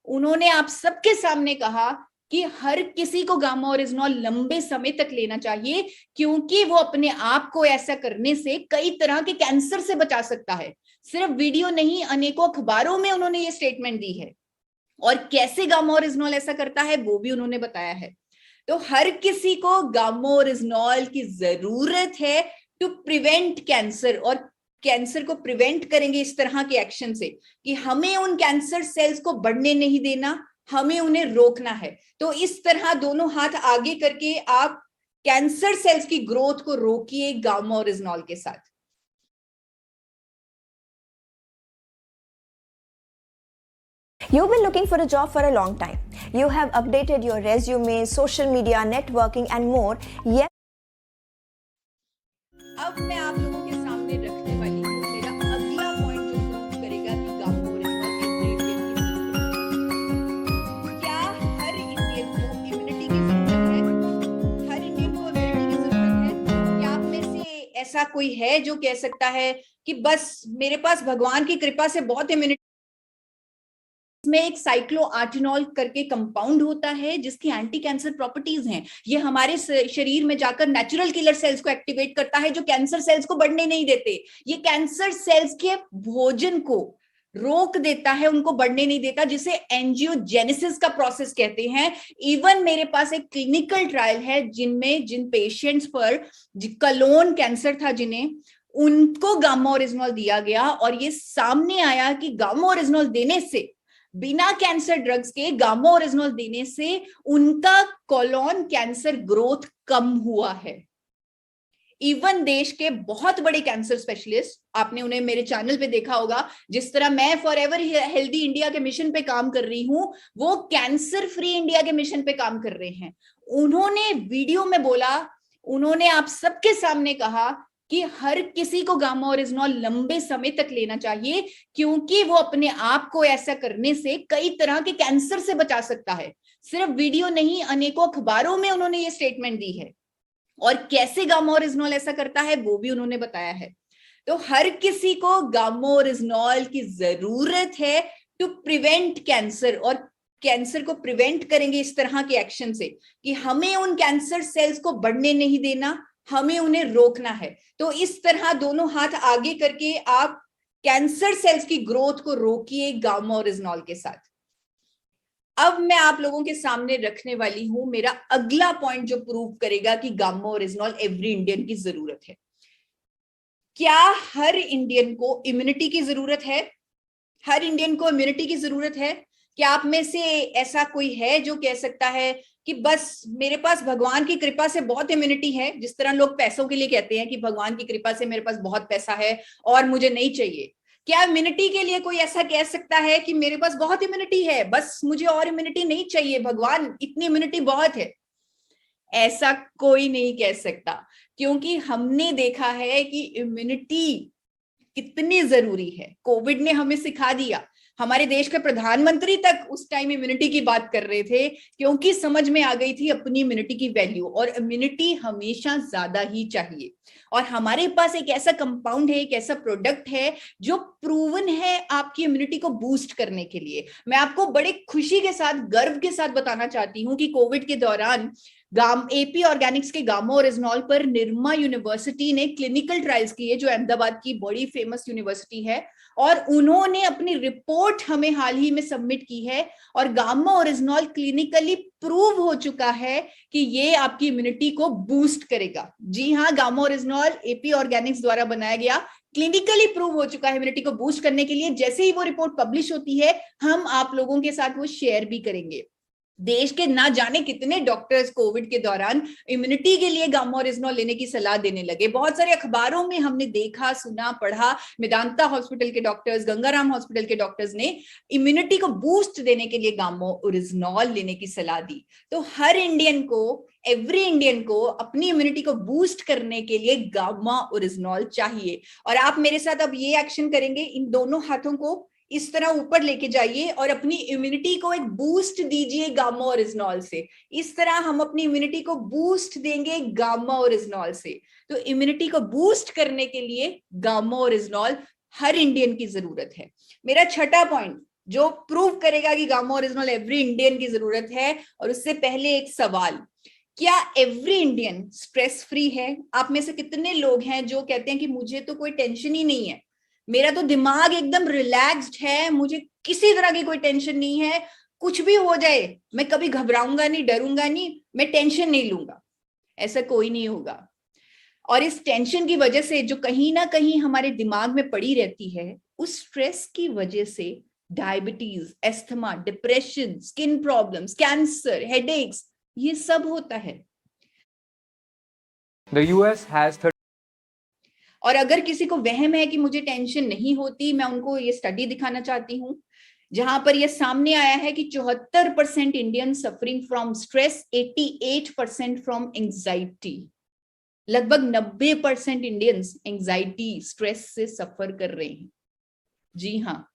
उन्होंने आप सबके सामने कहा कि हर किसी को गामा ओरिजिनॉल लंबे समय तक लेना चाहिए, क्योंकि वो अपने आप को ऐसा करने से कई तरह के कैंसर से बचा सकता है। सिर्फ वीडियो नहीं, अनेकों अखबारों में उन्होंने ये स्टेटमेंट दी है, और कैसे गामा ओरिजिनॉल ऐसा करता है वो भी उन्होंने बताया है। तो हर किसी को गामा ओरिजिनॉल की जरूरत है टू प्रिवेंट कैंसर, और कैंसर को प्रिवेंट करेंगे इस तरह के एक्शन से कि हमें उन कैंसर सेल्स को बढ़ने नहीं देना, हमें उन्हें रोकना है। तो इस तरह दोनों हाथ आगे करके आप कैंसर सेल्स की ग्रोथ को रोकिए गामा ओरिजिनॉल के साथ। You've been looking for a job for a long time. You have updated your resume, social media, networking and more. Yet अब मैं आप लोगों के सामने रखने वाली हूँ मेरा अगला पॉइंट जो प्रूव करेगा कि गामा ओरिजिनॉल एवरी इंडियन की जरूरत है। क्या हर इंडियन को इम्यूनिटी की जरूरत है? हर इंडियन को इम्यूनिटी की जरूरत है? क्या आप में से ऐसा कोई है जो कह सकता है कि बस मेरे पास भगवान की कृपा से बहुत इम्यूनिटी? में एक साइक्लोआर्टिनॉल करके कंपाउंड होता है जिसकी एंटी कैंसर प्रॉपर्टीज हैं। ये हमारे शरीर में जाकर नेचुरल किलर सेल्स को एक्टिवेट करता है जो कैंसर सेल्स को बढ़ने नहीं देते। ये कैंसर सेल्स के भोजन को रोक देता है, उनको बढ़ने नहीं देता, जिसे एंजियोजेनेसिस का प्रोसेस कहते हैं। इवन मेरे पास एक क्लिनिकल ट्रायल है जिन पेशेंट्स पर कलोन कैंसर था, जिन्हें उनको गामा ओरिजिनॉल दिया गया, और ये सामने आया कि गामा ओरिजिनॉल देने से, बिना कैंसर ड्रग्स के गामा ओरिजिनॉल देने से उनका कोलोन कैंसर ग्रोथ कम हुआ है। इवन देश के बहुत बड़े कैंसर स्पेशलिस्ट, आपने उन्हें मेरे चैनल पे देखा होगा, जिस तरह मैं फॉर एवर हेल्दी इंडिया के मिशन पे काम कर रही हूं, वो कैंसर फ्री इंडिया के मिशन पे काम कर रहे हैं। उन्होंने वीडियो में बोला, उन्होंने आप सबके सामने कहा कि हर किसी को गामा ओरिजिनॉल लंबे समय तक लेना चाहिए, क्योंकि वो अपने आप को ऐसा करने से कई तरह के कैंसर से बचा सकता है। सिर्फ वीडियो नहीं, अनेकों अखबारों में उन्होंने ये स्टेटमेंट दी है, और कैसे गामा ओरिजिनॉल ऐसा करता है वो भी उन्होंने बताया है। तो हर किसी को गामा ओरिजिनॉल की जरूरत है टू प्रिवेंट कैंसर, और कैंसर को प्रिवेंट करेंगे इस तरह के एक्शन से कि हमें उन कैंसर सेल्स को बढ़ने नहीं देना, हमें उन्हें रोकना है। तो इस तरह दोनों हाथ आगे करके आप कैंसर सेल्स की ग्रोथ को रोकिए गामा ओरिजिनॉल के साथ। अब मैं आप लोगों के सामने रखने वाली हूं मेरा अगला पॉइंट जो प्रूव करेगा कि गामा ओरिजिनॉल एवरी इंडियन की जरूरत है। क्या हर इंडियन को इम्यूनिटी की जरूरत है? हर इंडियन को इम्यूनिटी की जरूरत है? क्या आप में से ऐसा कोई है जो कह सकता है कि बस मेरे पास भगवान की कृपा से बहुत इम्यूनिटी है, जिस तरह लोग पैसों के लिए कहते हैं कि भगवान की कृपा से मेरे पास बहुत पैसा है और मुझे नहीं चाहिए? क्या इम्यूनिटी के लिए कोई ऐसा कह सकता है कि मेरे पास बहुत इम्यूनिटी है, बस मुझे और इम्यूनिटी नहीं चाहिए, भगवान इतनी इम्यूनिटी बहुत है? ऐसा कोई नहीं कह सकता, क्योंकि हमने देखा है कि इम्यूनिटी कितनी जरूरी है। कोविड ने हमें सिखा दिया। हमारे देश के प्रधानमंत्री तक उस टाइम इम्यूनिटी की बात कर रहे थे, क्योंकि समझ में आ गई थी अपनी इम्यूनिटी की वैल्यू, और इम्यूनिटी हमेशा ज्यादा ही चाहिए। और हमारे पास एक ऐसा कंपाउंड है, एक ऐसा प्रोडक्ट है जो प्रूवन है आपकी इम्यूनिटी को बूस्ट करने के लिए। मैं आपको बड़े खुशी के साथ, गर्व के साथ बताना चाहती हूँ कि कोविड के दौरान एपी ऑर्गेनिक्स के गामा ओरिजिनॉल पर निरमा यूनिवर्सिटी ने क्लिनिकल ट्रायल्स किए, जो अहमदाबाद की बड़ी फेमस यूनिवर्सिटी है, और उन्होंने अपनी रिपोर्ट हमें हाल ही में सबमिट की है, और गामा ओरिजिनॉल क्लिनिकली प्रूव हो चुका है कि ये आपकी इम्यूनिटी को बूस्ट करेगा। जी हाँ, गामा ओरिजिनॉल एपी ऑर्गेनिक्स द्वारा बनाया गया, क्लिनिकली प्रूव हो चुका है इम्यूनिटी को बूस्ट करने के लिए। जैसे ही वो रिपोर्ट पब्लिश होती है, हम आप लोगों के साथ वो शेयर भी करेंगे। देश के ना जाने कितने डॉक्टर्स कोविड के दौरान इम्यूनिटी के लिए गामा ओरिजिनॉल लेने की सलाह देने लगे। बहुत सारे अखबारों में हमने देखा, सुना, पढ़ा, मेदांता हॉस्पिटल के डॉक्टर्स, गंगाराम हॉस्पिटल के डॉक्टर्स ने इम्यूनिटी को बूस्ट देने के लिए गामा ओरिजिनॉल लेने की सलाह दी। तो हर इंडियन को, एवरी इंडियन को अपनी इम्यूनिटी को बूस्ट करने के लिए गामा ओरिजिनॉल चाहिए। और आप मेरे साथ अब ये एक्शन करेंगे, इन दोनों हाथों को इस तरह ऊपर लेके जाइए और अपनी इम्यूनिटी को एक बूस्ट दीजिए गामा ओरिजिनॉल से। इस तरह हम अपनी इम्यूनिटी को बूस्ट देंगे गामा ओरिजिनॉल से। तो इम्यूनिटी को बूस्ट करने के लिए गामा ओरिजिनॉल हर इंडियन की जरूरत है। मेरा छठा पॉइंट जो प्रूव करेगा कि गामा ओरिजिनॉल एवरी इंडियन की जरूरत है, और उससे पहले एक सवाल, क्या एवरी इंडियन स्ट्रेस फ्री है? आप में से कितने लोग हैं जो कहते हैं कि मुझे तो कोई टेंशन ही नहीं है, मेरा तो दिमाग एकदम रिलैक्स्ड है, मुझे किसी तरह की कोई टेंशन नहीं है, कुछ भी हो जाए मैं कभी घबराऊंगा नहीं, डरूंगा नहीं, मैं टेंशन नहीं लूंगा? ऐसा कोई नहीं होगा। और इस टेंशन की वजह से जो कहीं ना कहीं हमारे दिमाग में पड़ी रहती है, उस स्ट्रेस की वजह से diabetes, asthma, depression, skin problems, cancer, headaches, ये सब होता है। The US has और अगर किसी को वहम है कि मुझे टेंशन नहीं होती, मैं उनको ये स्टडी दिखाना चाहती हूँ जहां पर ये सामने आया है कि 74% Indian suffering from stress, 88% from anxiety. लगभग 90% इंडियंस एंजाइटी, स्ट्रेस से सफर कर रहे हैं। जी हाँ,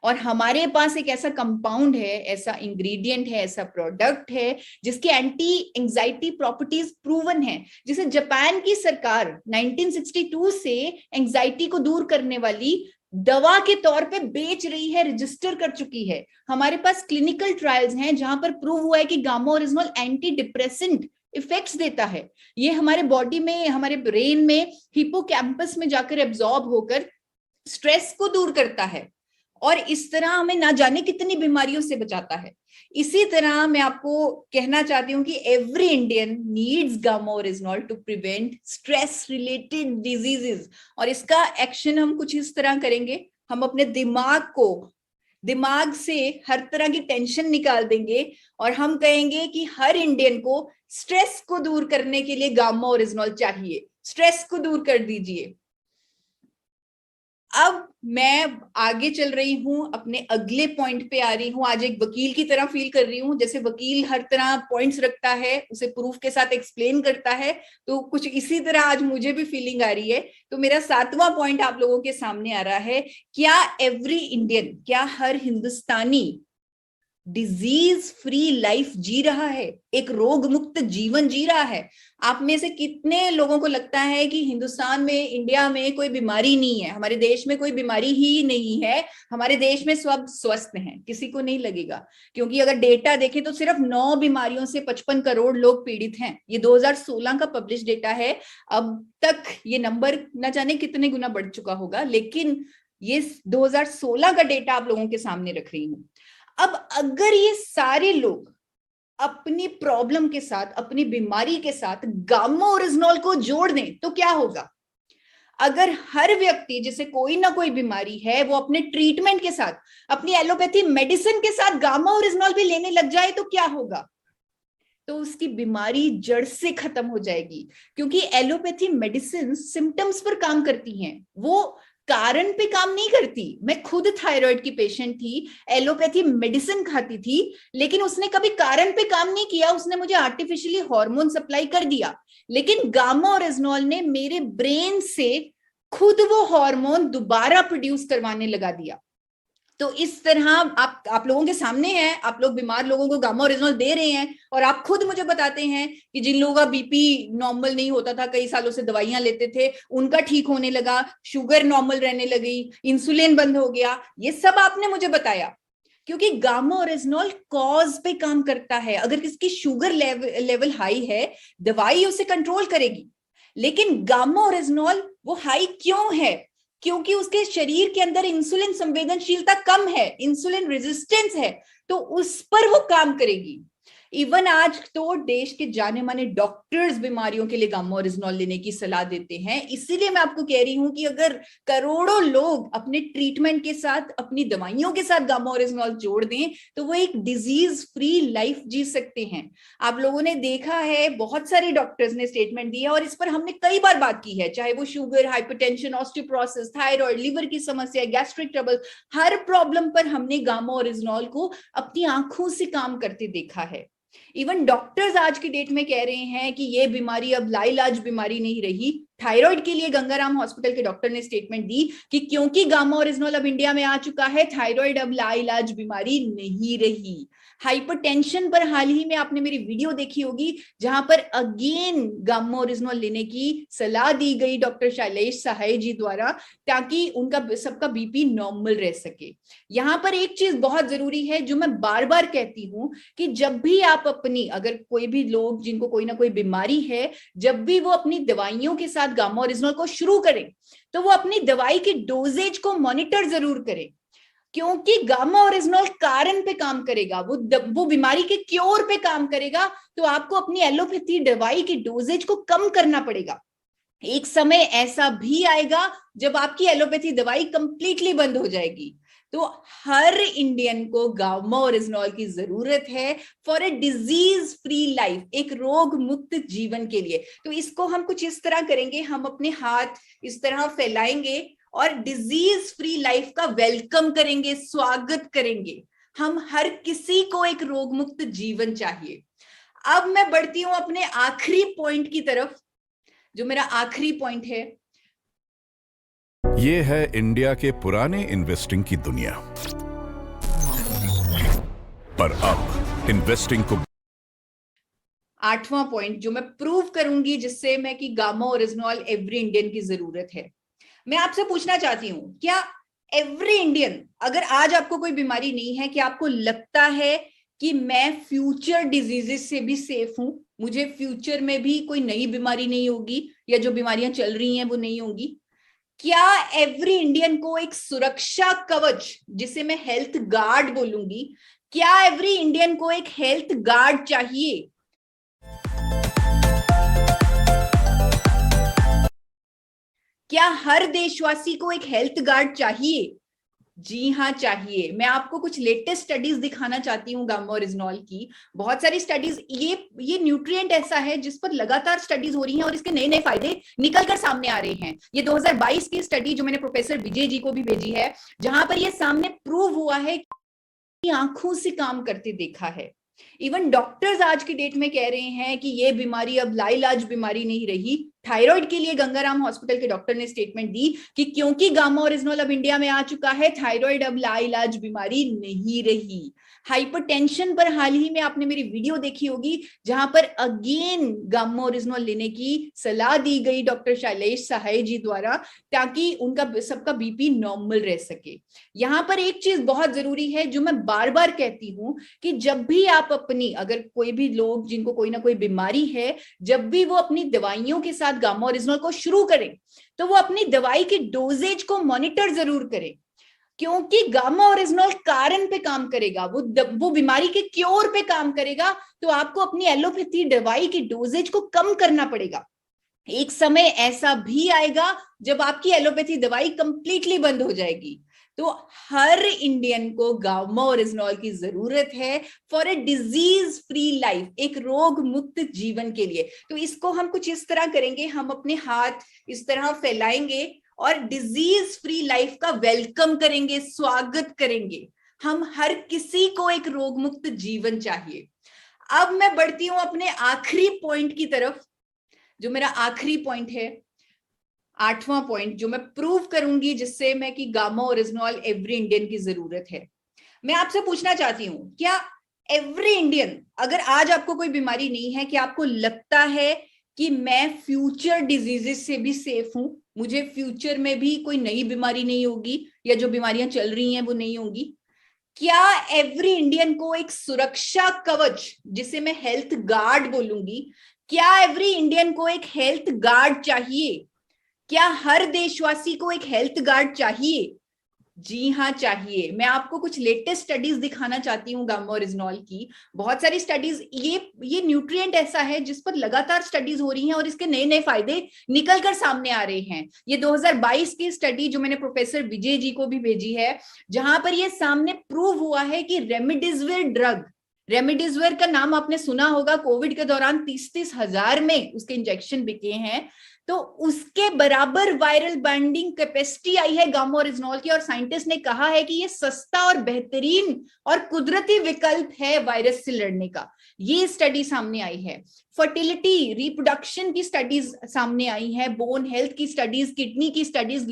और हमारे पास एक ऐसा कंपाउंड है, ऐसा इंग्रेडिएंट है, ऐसा प्रोडक्ट है जिसके एंटी एंजाइटी प्रॉपर्टीज प्रूवन है, जिसे जापान की सरकार 1962 से एंजाइटी को दूर करने वाली दवा के तौर पे बेच रही है, रजिस्टर कर चुकी है। हमारे पास क्लिनिकल ट्रायल्स हैं जहां पर प्रूव हुआ है कि gamma oryzanol anti depressant effects देता है। ये हमारे बॉडी में, हमारे ब्रेन में, हिपोकैम्पस में जाकर एब्जॉर्ब होकर स्ट्रेस को दूर करता है और इस तरह हमें ना जाने कितनी बीमारियों से बचाता है। इसी तरह मैं आपको कहना चाहती हूँ कि every Indian needs gamma oryzanol to prevent stress related diseases. और इसका एक्शन हम कुछ इस तरह करेंगे, हम अपने दिमाग से हर तरह की टेंशन निकाल देंगे और हम कहेंगे कि हर इंडियन को स्ट्रेस को दूर करने के लिए गामा ओरिजिनॉल चाहिए, स्ट्रेस को दूर कर दीजिए। अब मैं आगे चल रही हूं, अपने अगले पॉइंट पे आ रही हूं। आज एक वकील की तरह फील कर रही हूं, जैसे वकील हर तरह पॉइंट्स रखता है, उसे प्रूफ के साथ एक्सप्लेन करता है, तो कुछ इसी तरह आज मुझे भी फीलिंग आ रही है। तो मेरा 7वां पॉइंट आप लोगों के सामने आ रहा है, क्या एवरी इंडियन, क्या हर हिंदुस्तानी डिजीज फ्री लाइफ जी रहा है, एक रोग मुक्त जीवन जी रहा है? आप में से कितने लोगों को लगता है कि हिंदुस्तान में, इंडिया में कोई बीमारी नहीं है, हमारे देश में कोई बीमारी ही नहीं है, हमारे देश में सब स्वस्थ हैं? किसी को नहीं लगेगा, क्योंकि अगर डेटा देखें तो सिर्फ 9 बीमारियों से 55 करोड़ लोग पीड़ित हैं। ये 2016 का पब्लिश डेटा है। अब तक ये नंबर न जाने कितने गुना बढ़ चुका होगा, लेकिन ये 2016 का डेटा आप लोगों के सामने रख रही हूं। अब अगर ये सारे लोग अपनी प्रॉब्लम के साथ, अपनी बीमारी के साथ गामा ओरिजिनॉल को जोड़ दें तो क्या होगा? अगर हर व्यक्ति जिसे कोई ना कोई बीमारी है वो अपने ट्रीटमेंट के साथ, अपनी एलोपैथी मेडिसिन के साथ गामा ओरिजिनॉल भी लेने लग जाए तो क्या होगा? तो उसकी बीमारी जड़ से खत्म हो जाएगी, क्योंकि एलोपैथी मेडिसिन सिम्टम्स पर काम करती हैं, वो कारण पे काम नहीं करती। मैं खुद थायराइड की पेशेंट थी, एलोपैथी मेडिसिन खाती थी, लेकिन उसने कभी कारण पे काम नहीं किया, उसने मुझे आर्टिफिशियली हार्मोन सप्लाई कर दिया। लेकिन गामा ओरिजिनॉल ने मेरे ब्रेन से खुद वो हार्मोन दोबारा प्रोड्यूस करवाने लगा दिया। तो इस तरह आप लोगों के सामने है, आप लोग बीमार लोगों को गामा ओरिजिनॉल दे रहे हैं और आप खुद मुझे बताते हैं कि जिन लोगों का बीपी नॉर्मल नहीं होता था, कई सालों से दवाइयां लेते थे, उनका ठीक होने लगा, शुगर नॉर्मल रहने लगी, इंसुलिन बंद हो गया। ये सब आपने मुझे बताया क्योंकि गामा ओरिजिनॉल कॉज पे काम करता है। अगर किसकी शुगर लेवल हाई है, दवाई उसे कंट्रोल करेगी, लेकिन गामा ओरिजिनॉल वो हाई क्यों है? क्योंकि उसके शरीर के अंदर इंसुलिन संवेदनशीलता कम है, इंसुलिन रेजिस्टेंस है, तो उस पर वो काम करेगी। इवन आज तो देश के जाने माने डॉक्टर्स बीमारियों के लिए गामा ओरिजिनॉल लेने की सलाह देते हैं। इसीलिए मैं आपको कह रही हूं कि अगर करोड़ों लोग अपने ट्रीटमेंट के साथ, अपनी दवाइयों के साथ गामा ओरिजिनॉल जोड़ दें तो वो एक डिजीज फ्री लाइफ जी सकते हैं। आप लोगों ने देखा है, बहुत सारे डॉक्टर्स ने स्टेटमेंट दिया और इस पर हमने कई बार बात की है, चाहे वो sugar, hypertension, osteoporosis, thyroid, liver की समस्या, गैस्ट्रिक ट्रबल, हर प्रॉब्लम पर हमने गामा ओरिजिनॉल को अपनी आंखों से काम करते देखा है। इवन डॉक्टर्स आज की डेट में कह रहे हैं कि ये बीमारी अब लाइलाज बीमारी नहीं रही, थायराइड के लिए गंगाराम हॉस्पिटल के डॉक्टर ने स्टेटमेंट दी कि क्योंकि गामा ओरिजिनल अब इंडिया में आ चुका है, थायराइड अब लाइलाज बीमारी नहीं रही। हाइपरटेंशन पर हाल ही में आपने मेरी वीडियो देखी होगी, जहां पर अगेन गामा ओरिजिनल लेने की सलाह दी गई डॉक्टर शैलेश सहाय जी द्वारा, ताकि उनका सबका बीपी नॉर्मल रह सके। यहां पर एक चीज बहुत जरूरी है जो मैं बार बार कहती हूं कि जब भी आप अपनी, अगर कोई भी लोग जिनको कोई ना कोई बीमारी है, जब भी वो अपनी दवाइयों के साथ गामा ओरिजिनल को शुरू करें तो वो अपनी दवाई की डोजेज को मॉनिटर जरूर करें, क्योंकि गामा ओरिजिनल कारण पे काम करेगा, वो बीमारी के क्योर पे काम करेगा। तो आपको अपनी एलोपैथी दवाई की डोजेज को कम करना पड़ेगा। एक समय ऐसा भी आएगा जब आपकी एलोपैथी दवाई कंप्लीटली बंद हो जाएगी। तो हर इंडियन को गामा ओरिजिनल की जरूरत है for a disease free life, एक रोग मुक्त जीवन के लिए। तो इसको हम कुछ इस तरह करेंगे, हम अपने हाथ इस तरह फैलाएंगे और डिजीज फ्री लाइफ का वेलकम करेंगे, स्वागत करेंगे। हम हर किसी को एक रोग मुक्त जीवन चाहिए। अब मैं बढ़ती हूं अपने आखिरी पॉइंट की तरफ, जो मेरा आखिरी पॉइंट है। ये है इंडिया के पुराने इन्वेस्टिंग की दुनिया, पर अब इन्वेस्टिंग को 8वां पॉइंट जो मैं प्रूव करूंगी जिससे मैं कि गामा ओरिजिनल एवरी इंडियन की जरूरत है। मैं आपसे पूछना चाहती हूं, क्या एवरी इंडियन, अगर आज आपको कोई बीमारी नहीं है, क्या आपको लगता है कि मैं फ्यूचर डिजीजेस से भी सेफ हूं, मुझे फ्यूचर में भी कोई नई बीमारी नहीं होगी, या जो बीमारियां चल रही हैं वो नहीं होगी? क्या एवरी इंडियन को एक सुरक्षा कवच, जिसे मैं हेल्थ गार्ड बोलूंगी, क्या एवरी इंडियन को एक हेल्थ गार्ड चाहिए? क्या हर देशवासी को एक हेल्थ गार्ड चाहिए? जी हाँ, चाहिए। मैं आपको कुछ लेटेस्ट स्टडीज दिखाना चाहती हूँ गामा ओरिजिनल की। बहुत सारी स्टडीज, ये न्यूट्रिएंट ऐसा है जिस पर लगातार स्टडीज हो रही हैं और इसके नए नए फायदे निकल कर सामने आ रहे हैं। ये 2022 की स्टडी जो मैंने प्रोफेसर विजय जी को भी भेजी है, जहां पर ये सामने प्रूव हुआ है कि आंखों से काम करते देखा है। इवन डॉक्टर्स आज की डेट में कह रहे हैं कि ये बीमारी अब लाइलाज बीमारी नहीं रही। थायराइड के लिए गंगाराम हॉस्पिटल के डॉक्टर ने स्टेटमेंट दी कि क्योंकि गामा ओरिजिनल अब इंडिया में आ चुका है, थायराइड अब लाइलाज बीमारी नहीं रही। हाइपरटेंशन पर हाल ही में आपने मेरी वीडियो देखी होगी, जहां पर अगेन गामा ओरिजिनल लेने की सलाह दी गई डॉक्टर शैलेश सहाय जी द्वारा, ताकि उनका सबका बीपी नॉर्मल रह सके। यहां पर एक चीज बहुत जरूरी है जो मैं बार बार कहती हूं कि जब भी आप अपनी, अगर कोई भी लोग जिनको कोई ना कोई बीमारी है, जब भी वो अपनी दवाइयों के साथ गामा ओरिजिनल को शुरू करें तो वो अपनी दवाई की डोजेज को मॉनिटर जरूर करें, क्योंकि गामा ओरिजिनल कारण पे काम करेगा, वो बीमारी के क्योर पे काम करेगा। तो आपको अपनी एलोपैथी दवाई की डोजेज को कम करना पड़ेगा। एक समय ऐसा भी आएगा जब आपकी एलोपैथी दवाई कंप्लीटली बंद हो जाएगी। तो हर इंडियन को गामा ओरिजिनल की जरूरत है for a disease free life, एक रोग मुक्त जीवन के लिए। तो इसको हम कुछ इस तरह करेंगे, हम अपने हाथ इस तरह फैलाएंगे और डिजीज फ्री लाइफ का वेलकम करेंगे, स्वागत करेंगे। हम हर किसी को एक रोग मुक्त जीवन चाहिए। अब मैं बढ़ती हूं अपने आखिरी पॉइंट की तरफ, जो मेरा आखिरी पॉइंट है, 8वां पॉइंट जो मैं प्रूव करूंगी जिससे मैं कि गामा ओरिजिनल एवरी इंडियन की जरूरत है। मैं आपसे पूछना चाहती हूं, क्या एवरी इंडियन, अगर आज आपको कोई बीमारी नहीं है, क्या आपको लगता है कि मैं फ्यूचर डिजीजेस से भी सेफ हूं, मुझे फ्यूचर में भी कोई नई बीमारी नहीं होगी, या जो बीमारियां चल रही हैं वो नहीं होगी? क्या एवरी इंडियन को एक सुरक्षा कवच, जिसे मैं हेल्थ गार्ड बोलूंगी, क्या एवरी इंडियन को एक हेल्थ गार्ड चाहिए? क्या हर देशवासी को एक हेल्थ गार्ड चाहिए? जी हाँ, चाहिए। मैं आपको कुछ लेटेस्ट स्टडीज दिखाना चाहती हूँ गामा ओरिजिनल की। बहुत सारी स्टडीज, ये न्यूट्रिएंट ऐसा है जिस पर लगातार स्टडीज हो रही हैं और इसके नए नए फायदे निकल कर सामने आ रहे हैं। ये 2022 की स्टडी जो मैंने प्रोफेसर विजय जी को भी भेजी है, जहां पर ये सामने प्रूव हुआ है कि रेमडेसिविर ड्रग रेमडेसिविर का नाम आपने सुना होगा, कोविड के दौरान 30-30 हजार में उसके इंजेक्शन बिके हैं। तो उसके बराबर वायरल बाइंडिंग कैपेसिटी आई है गामा ओरिजिनॉल की, और साइंटिस्ट ने कहा है कि ये सस्ता और बेहतरीन और कुदरती विकल्प है वायरस से लड़ने का। ये स्टडी सामने आई है। फर्टिलिटी, रिप्रोडक्शन की स्टडीज सामने आई है, बोन हेल्थ की स्टडीज, किडनी की स्टडीज,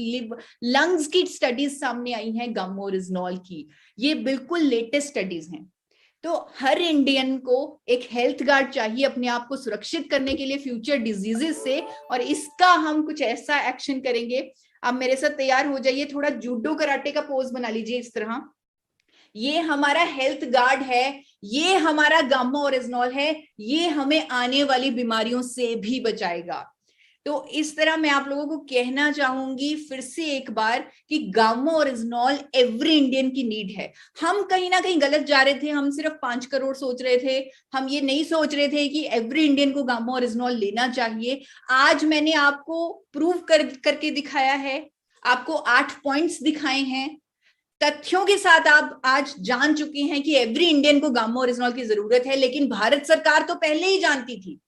लंग्स की स्टडीज सामने आई हैं गामा ओरिजिनॉल की। ये बिल्कुल लेटेस्ट स्टडीज हैं। तो हर इंडियन को एक हेल्थ गार्ड चाहिए अपने आप को सुरक्षित करने के लिए फ्यूचर डिजीजेस से, और इसका हम कुछ ऐसा एक्शन करेंगे। आप मेरे साथ तैयार हो जाइए, थोड़ा जूडो कराटे का पोज बना लीजिए इस तरह। ये हमारा हेल्थ गार्ड है, ये हमारा गामा ओरिजिनॉल है, ये हमें आने वाली बीमारियों से भी बचाएगा। तो इस तरह मैं आप लोगों को कहना चाहूंगी फिर से एक बार कि गामा ओरिजिनॉल एवरी इंडियन की नीड है। हम कहीं ना कहीं गलत जा रहे थे, हम सिर्फ 5 करोड़ सोच रहे थे, हम ये नहीं सोच रहे थे कि एवरी इंडियन को गामा ओरिजिनॉल लेना चाहिए। आज मैंने आपको प्रूव करके दिखाया है, आपको 8 पॉइंट्स दिखाए हैं, तथ्यों के साथ आप आज जान चुके हैं कि एवरी इंडियन को गामा ओरिजिनॉल की जरूरत है। लेकिन भारत सरकार तो पहले ही जानती थी।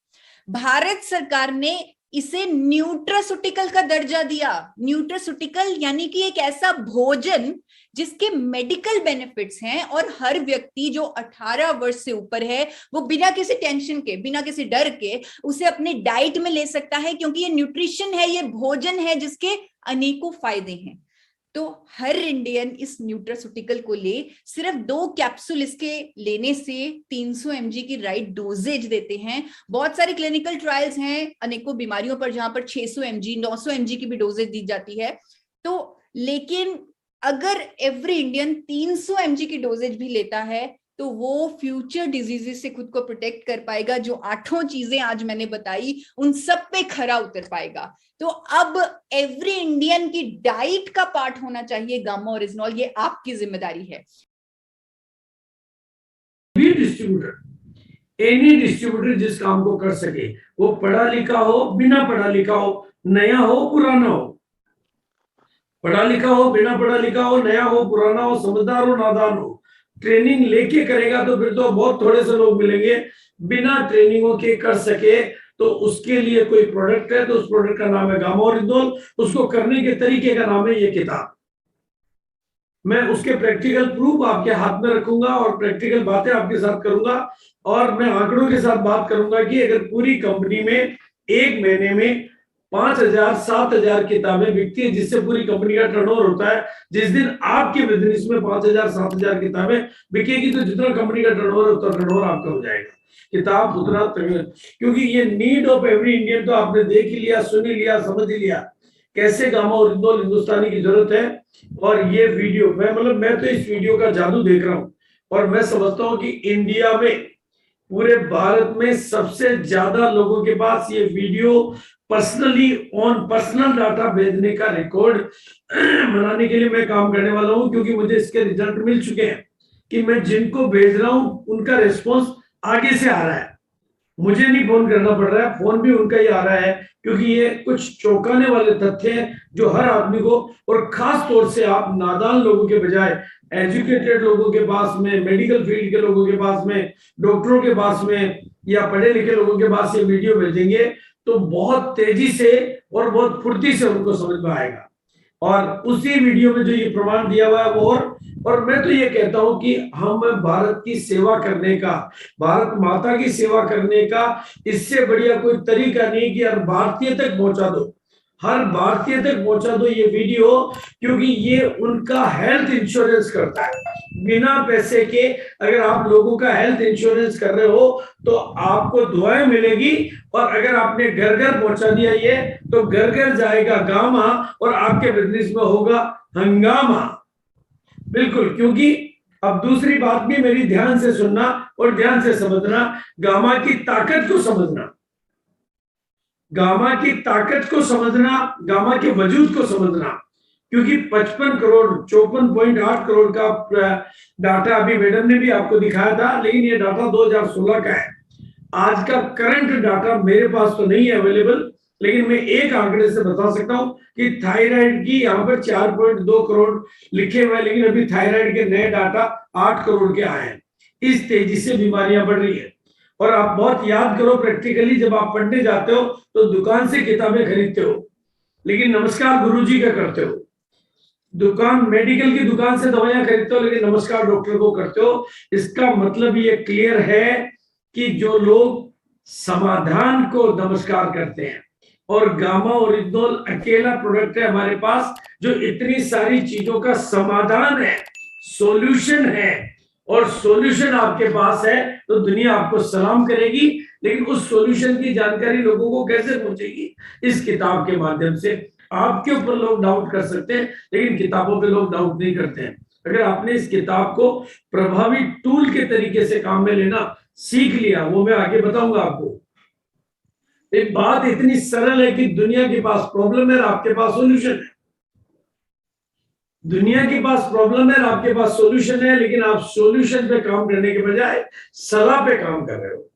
भारत सरकार ने इसे न्यूट्रास्यूटिकल का दर्जा दिया। न्यूट्रास्यूटिकल यानी कि एक ऐसा भोजन जिसके मेडिकल बेनिफिट्स हैं, और हर व्यक्ति जो 18 वर्ष से ऊपर है वो बिना किसी टेंशन के, बिना किसी डर के उसे अपने डाइट में ले सकता है, क्योंकि ये न्यूट्रिशन है, ये भोजन है जिसके अनेकों फायदे हैं। तो हर इंडियन इस न्यूट्रास्यूटिकल को ले। सिर्फ 2 कैप्सूल इसके लेने से 300 mg की राइट डोजेज देते हैं। बहुत सारे क्लिनिकल ट्रायल्स हैं अनेकों बीमारियों पर जहां पर 600 mg 900 mg की भी डोजेज दी जाती है। तो लेकिन अगर एवरी इंडियन 300 mg की डोजेज भी लेता है तो वो फ्यूचर डिजीजेस से खुद को प्रोटेक्ट कर पाएगा। जो 8 चीजें आज मैंने बताई उन सब पे खरा उतर पाएगा। तो अब एवरी इंडियन की डाइट का पार्ट होना चाहिए गामा ओरिजिनॉल, ये आपकी जिम्मेदारी है। भी डिस्ट्रीब्यूटर, एनी डिस्ट्रीब्यूटर जिस काम को कर सके, वो पढ़ा लिखा हो, बिना पढ़ा लिखा हो, नया हो, पुराना हो, पढ़ा लिखा हो, बिना पढ़ा लिखा हो, नया हो, पुराना हो, समझदार हो, नादान हो, ट्रेनिंग लेके करेगा तो फिर तो बहुत थोड़े से लोग मिलेंगे। बिना ट्रेनिंगों के कर सके तो उसके लिए कोई प्रोडक्ट है, तो उस प्रोडक्ट का नाम है गामा ओरिजिनॉल। उसको करने के तरीके का नाम है ये किताब। मैं उसके प्रैक्टिकल प्रूफ आपके हाथ में रखूंगा और प्रैक्टिकल बातें आपके साथ करूंगा, और मैं आंकड़ों के साथ बात करूंगा कि अगर पूरी कंपनी में एक महीने में 5000-7000 किताबें बिकती है, जिससे पूरी कंपनी का टर्नओवर होता है, जिस दिन आपके बिजनेस में 5000-7000 किताबें बिकेगी तो जितना कंपनी का टर्नओवर उतना टर्नओवर आपका हो जाएगा। किताब उतना, क्योंकि ये नीड ऑफ एवरी इंडियन तो आपने देख ही लिया, सुन ही लिया, समझ ही लिया कैसे गामा ओरिजिनॉल हिंदुस्तानी की जरूरत है। और ये वीडियो मैं तो इस वीडियो का जादू देख रहा हूं, और मैं समझता हूं कि इंडिया में, पूरे भारत में सबसे ज्यादा लोगों के पास ये video personally on personal data भेजने का रिकॉर्ड बनाने के लिए मैं काम करने वाला हूं, क्योंकि मुझे इसके रिजल्ट मिल चुके हैं कि मैं जिनको भेज रहा हूं उनका रिस्पॉन्स आगे से आ रहा है। मुझे नहीं फोन करना पड़ रहा है, फोन भी उनका ही आ रहा है, क्योंकि ये कुछ चौंकाने वाले तथ्य हैं जो हर आदमी को, और खास तौर से आप नादान लोगों के बजाय एजुकेटेड लोगों के पास में, मेडिकल फील्ड के लोगों के पास में, डॉक्टरों के पास में, या पढ़े लिखे लोगों के पास ये वीडियो भेजेंगे तो बहुत तेजी से और बहुत फुर्ती से उनको समझ में आएगा। और उसी वीडियो में जो ये प्रमाण दिया हुआ है वो, और मैं तो ये कहता हूं कि हम भारत की सेवा करने का, भारत माता की सेवा करने का इससे बढ़िया कोई तरीका नहीं कि हर भारतीय तक पहुंचा दो, हर भारतीय तक पहुंचा दो ये वीडियो, क्योंकि ये उनका हेल्थ इंश्योरेंस करता है। बिना पैसे के अगर आप लोगों का हेल्थ इंश्योरेंस कर रहे हो तो आपको दुआएं मिलेगी, और अगर आपने घर घर पहुंचा दिया ये, तो घर घर जाएगा गामा और आपके बिजनेस में होगा हंगामा। बिल्कुल, क्योंकि अब दूसरी बात भी मेरी ध्यान से सुनना और ध्यान से समझना, गामा की ताकत को समझना, गामा की ताकत को समझना, गामा के वजूद को समझना, क्योंकि 55 करोड़ 54.8 करोड़ का डाटा अभी मैडम ने भी आपको दिखाया था, लेकिन ये डाटा 2016 का है। आज का करंट डाटा मेरे पास तो नहीं है अवेलेबल, लेकिन मैं एक आंकड़े से बता सकता हूं कि थायराइड की यहाँ पर 4.2 करोड़ लिखे हुए, लेकिन अभी थायराइड के नए डाटा 8 करोड़ के आए हैं। इस तेजी से बीमारियां बढ़ रही है। और आप बहुत याद करो, प्रैक्टिकली जब आप पढ़ने जाते हो तो दुकान से किताबें खरीदते हो, लेकिन नमस्कार गुरुजी का करते हो। दुकान, मेडिकल की दुकान से दवाइयां खरीदते हो, लेकिन नमस्कार डॉक्टर को करते हो। इसका मतलब ये क्लियर है कि जो लोग समाधान को नमस्कार करते हैं, और गामा ओरिजिनल अकेला प्रोडक्ट है हमारे पास जो इतनी सारी चीजों का समाधान है, सॉल्यूशन है, और सॉल्यूशन आपके पास है तो दुनिया आपको सलाम करेगी। लेकिन उस सॉल्यूशन की जानकारी लोगों को कैसे पहुंचेगी? इस किताब के माध्यम से। आपके ऊपर लोग डाउट कर सकते हैं, लेकिन किताबों पे लोग डाउट नहीं करते हैं। अगर आपने इस किताब को प्रभावी टूल के तरीके से काम में लेना सीख लिया, वो मैं आगे बताऊंगा आपको। एक बात इतनी सरल है कि दुनिया के पास प्रॉब्लम है, आपके पास सॉल्यूशन है। दुनिया के पास प्रॉब्लम है, आपके पास सॉल्यूशन है, लेकिन आप सॉल्यूशन पे काम करने के बजाय सलाह पे काम कर रहे हो।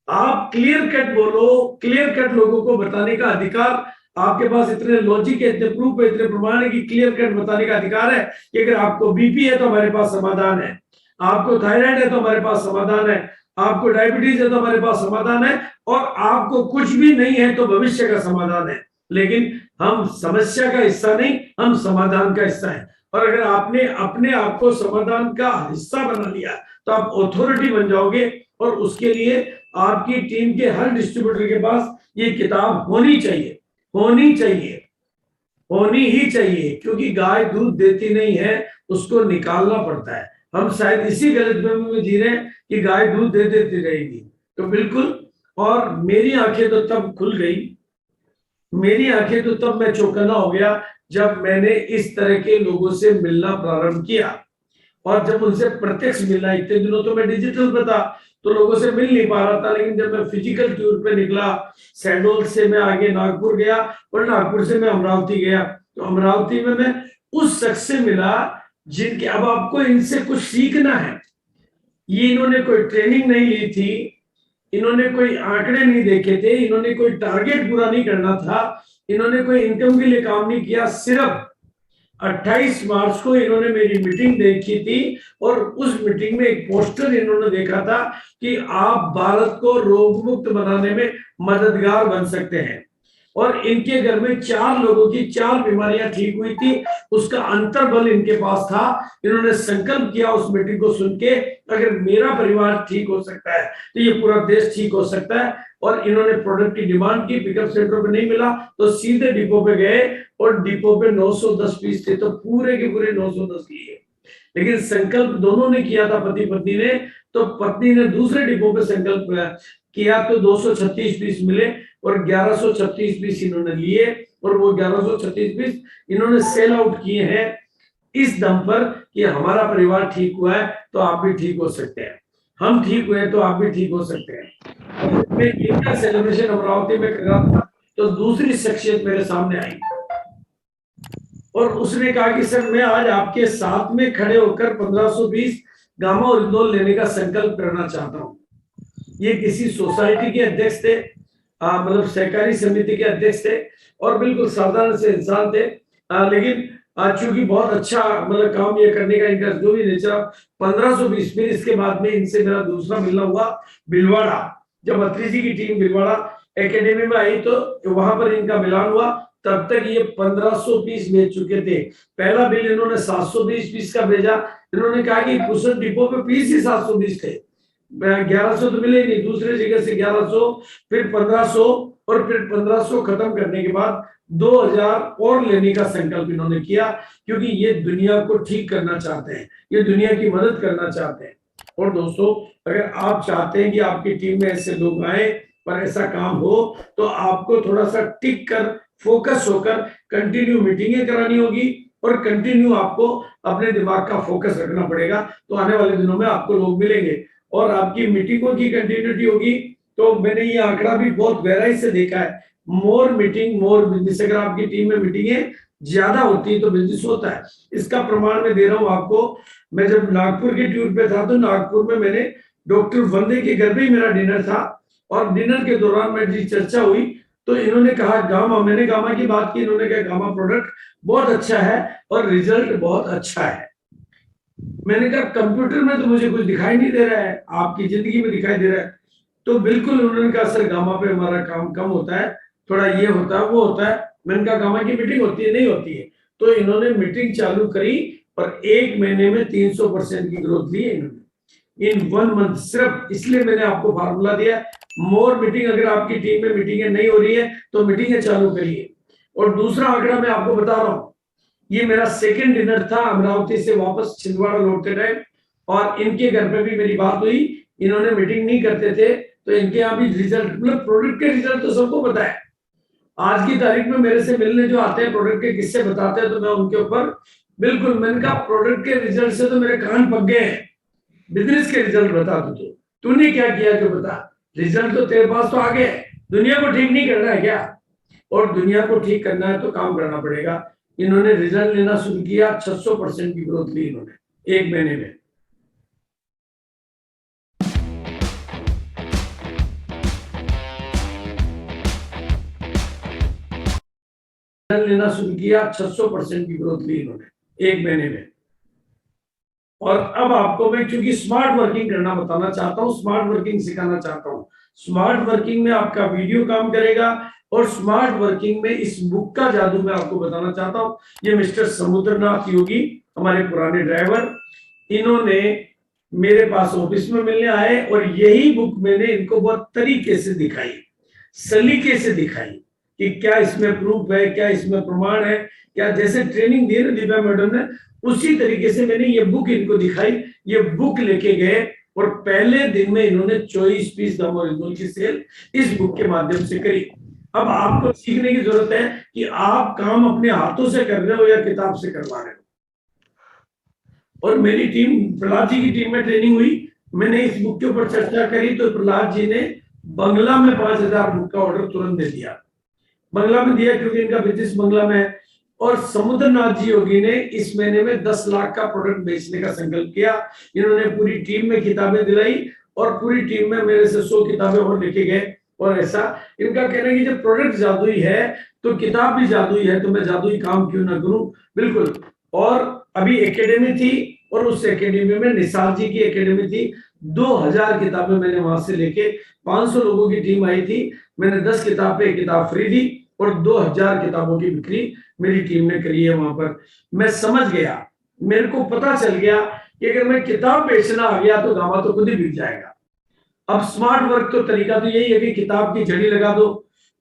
आप क्लियर कट बोलो, क्लियर कट लोगों को बताने का अधिकार आपके पास, इतने लॉजिक है, इतने प्रूफ है, इतने प्रमाण है कि क्लियर कट बताने का अधिकार है कि अगर आपको बीपी है तो हमारे पास समाधान है, आपको थायराइड है तो हमारे पास समाधान है, आपको डायबिटीज है तो हमारे पास समाधान है, और आपको कुछ भी नहीं है तो भविष्य का समाधान है। लेकिन हम समस्या का हिस्सा नहीं, हम समाधान का हिस्सा है। और अगर आपने अपने आप को समाधान का हिस्सा बना लिया तो आप अथॉरिटी बन जाओगे, और उसके लिए आपकी टीम के हर डिस्ट्रीब्यूटर के पास ये किताब होनी चाहिए, होनी चाहिए, होनी ही चाहिए। क्योंकि गाय दूध देती नहीं है, उसको निकालना पड़ता है। हम शायद इसी गलतफहमी में जी रहे हैं कि गाय दूध दे देती रहेगी, तो बिल्कुल। और मेरी आंखें तो तब खुल गई, मेरी आंखें तो तब मैं चौकन्ना हो गया जब मैंने इस तरह के लोगों से मिलना प्रारंभ किया। और जब उनसे प्रत्यक्ष मिलना, इतने दिनों तो मैं डिजिटल पे था तो लोगों से मिल नहीं पा रहा था, लेकिन जब मैं फिजिकल टूर पे निकला, शहडोल से मैं आगे नागपुर गया, और नागपुर से मैं अमरावती गया, तो अमरावती में मैं उस शख्स से मिला जिनके, अब आपको इनसे कुछ सीखना है। ये इन्होंने कोई ट्रेनिंग नहीं ली थी, इन्होंने कोई आंकड़े नहीं देखे थे, इन्होंने कोई टारगेट पूरा नहीं करना था, इन्होंने कोई इनकम के लिए काम नहीं किया। सिर्फ 28 मार्च को इन्होंने मेरी मीटिंग देखी थी, और उस मीटिंग में एक पोस्टर इन्होंने देखा था कि आप भारत को रोग मुक्त बनाने में मददगार बन सकते हैं। और इनके घर में 4 लोगों की 4 बीमारियां ठीक हुई थी, उसका अंतर्बल इनके पास था। इन्होंने संकल्प किया उस मीटिंग को सुन के, अगर मेरा परिवार ठीक हो सकता है तो ये पूरा देश ठीक हो सकता है। और इन्होंने प्रोडक्ट की डिमांड की, पिकअप सेंटर पे नहीं मिला तो सीधे डिपो पे गए, और डिपो पे 910 पीस थे तो पूरे के पूरे 910 लिए। लेकिन संकल्प दोनों ने किया था, पति पत्नी ने, तो पत्नी ने दूसरे डिपो पे संकल्प किया तो 236 पीस मिले, और 1136 पीस इन्होंने लिए, और वो 1136 पीस इन्होंने सेल आउट किए हैं इस दम पर कि हमारा परिवार ठीक हुआ है तो आप भी ठीक हो सकते हैं, हम ठीक हुए तो आप भी ठीक हो सकते हैं। और मैं इनका सेलिब्रेशन अमरावती में कर रहा था तो दूसरी शख्सियत मेरे सामने आई, और उसने कहा कि सर मैं आज आपके साथ में खड़े होकर 1520 गामा ओरिजिनल लेने का संकल्प करना चाहता हूँ। ये किसी सोसाइटी के अध्यक्ष थे, मतलब सहकारी समिति के अध्यक्ष थे, और बिल्कुल साधारण से इंसान थे, लेकिन चूंकि बहुत अच्छा मतलब काम ये करने का इनका जो भी नेचर, 1520। फिर इसके बाद में इनसे मेरा दूसरा मिलना हुआ भिलवाड़ा, जब अत्री जी की टीम भिलवाड़ा एकेडमी में आई तो वहां पर इनका मिलान हुआ। तब तक ये 1500 पीस भेज चुके थे। पहला बिल इन्होंने 720 पीस का भेजा। इन्होंने कहा कि कुशल डिपो पे पीस ही 720 थे, 1100 तो मिले नहीं, दूसरे जगह से 1100, फिर 1500, और फिर 1500 खत्म करने के बाद 2000 और लेने का संकल्प इन्होंने किया, क्योंकि ये दुनिया को ठीक करना चाहते हैं, ये दुनिया की मदद करना चाहते हैं। और दोस्तों, अगर आप चाहते हैं कि आपकी टीम में ऐसे लोग आए और ऐसा काम हो, तो आपको थोड़ा सा टिक कर, फोकस होकर कंटिन्यू मीटिंगें करानी होगी, और कंटिन्यू आपको अपने दिमाग का फोकस रखना पड़ेगा। तो आने वाले दिनों में आपको लोग मिलेंगे और आपकी मीटिंगों की कंटिन्यूटी होगी। तो मैंने ये आंकड़ा भी बहुत गहराई से देखा है, मोर मीटिंग मोर बिजनेस। अगर आपकी टीम में मीटिंगें ज्यादा होती है तो बिजनेस होता है। इसका प्रमाण मैं दे रहा हूं आपको। मैं जब नागपुर के टूर पे था तो नागपुर में मैंने डॉक्टर वंदे के घर पे ही मेरा डिनर था, और डिनर के दौरान मेरी चर्चा हुई तो इन्होंने कहा गामा, मैंने गामा की बात की, इन्होंने कहा गामा प्रोडक्ट बहुत अच्छा है और रिजल्ट बहुत अच्छा है। मैंने कहा कंप्यूटर में तो मुझे कुछ दिखाई नहीं दे रहा है, आपकी जिंदगी में दिखाई दे रहा है। तो बिल्कुल उन्होंने कहा सर गामा पे हमारा काम कम होता है, थोड़ा ये होता है वो होता है। मैंने कहा गामा की मीटिंग होती है? नहीं होती है। तो इन्होंने मीटिंग चालू करी और 1 महीने में 300% की ग्रोथ ली है इन्होंने इन 1 मंथ। सिर्फ इसलिए मैंने आपको फार्मूला दिया, मोर मीटिंग। अगर आपकी टीम में मीटिंगें नहीं हो रही है तो मीटिंगें चालू करिए। और दूसरा आंकड़ा मैं आपको बता रहा हूं, ये मेरा सेकंड डिनर था अमरावती से वापस छिंदवाड़ा लौटते टाइम, और इनके घर पे भी मेरी बात हुई। इन्होंने मीटिंग नहीं करते थे तो इनके यहाँ भी रिजल्ट, मतलब प्रोडक्ट के रिजल्ट तो सबको पता है। आज की तारीख में मेरे से मिलने जो आते हैं, प्रोडक्ट के किस्से बताते हैं, तो मैं उनके ऊपर बिल्कुल, मैंने कहा प्रोडक्ट के रिजल्ट से तो मेरे कान पक गए हैं, बिजनेस के रिजल्ट बता तू, तूने क्या किया जो बता। रिजल्ट तो तेरे पास तो आ गए, दुनिया को ठीक नहीं करना है क्या? और दुनिया को ठीक करना है तो काम करना पड़ेगा। इन्होंने रिजल्ट लेना शुरू किया, 600% की ग्रोथ ली इन्होंने 1 महीने में। लेना शुरू किया, 600% की ग्रोथ ली इन्होंने 1 महीने में। और अब आपको मैं क्योंकि स्मार्ट वर्किंग करना बताना चाहता हूं, स्मार्ट वर्किंग सिखाना चाहता हूं। स्मार्ट वर्किंग में आपका वीडियो काम करेगा, और स्मार्ट वर्किंग में इस बुक का जादू मैं आपको बताना चाहता हूं। ये मिस्टर समुद्रनाथ योगी, हमारे पुराने ड्राइवर, इन्होंने मेरे पास ऑफिस में मिलने आए और यही बुक मैंने इनको बहुत तरीके से दिखाई, सलीके से दिखाई कि क्या इसमें प्रूफ है, क्या इसमें प्रमाण है, क्या जैसे ट्रेनिंग दी ना दिव्या मैडम ने, उसी तरीके से मैंने ये बुक इनको दिखाई। ये बुक लेके गए और पहले दिन में इन्होंने 24 पीस दामोरिजोल की सेल इस बुक के माध्यम से करी। अब आपको सीखने की जरूरत है कि आप काम अपने हाथों से कर रहे हो या किताब से करवा रहे हो। और मेरी टीम, प्रहलाद जी की टीम में ट्रेनिंग हुई, मैंने इस बुक के ऊपर चर्चा करी तो प्रहलाद जी ने बंगला में 5000 बुक का ऑर्डर तुरंत दे दिया। बंगला में दिया क्योंकि इनका बिजनेस बंगला में है। और समुद्रनाथ जी योगी ने इस महीने में 10 लाख का प्रोडक्ट बेचने का संकल्प किया। इन्होंने पूरी टीम में किताबें दिलाई और पूरी टीम में मेरे से 100 किताबें और लेके गए। और ऐसा इनका कहना है कि जब प्रोडक्ट जादुई है तो किताब भी जादुई है, तो मैं जादुई काम क्यों ना करूं। बिल्कुल। और अभी एकेडमी थी और उस एकेडमी में निसार जी की एकेडमी थी, 2000 किताबें मैंने वहां से लेके, 500 लोगों की टीम आई थी, मैंने 10 किताब पे एक किताब फ्री दी और 2000 किताबों की बिक्री मेरी टीम ने करी है वहां पर। मैं समझ गया, मेरे को पता चल गया कि अगर मैं किताब बेचना आ गया तो गामा तो खुद ही बिक जाएगा। अब स्मार्ट वर्क तो तरीका तो यही है कि किताब की झड़ी लगा दो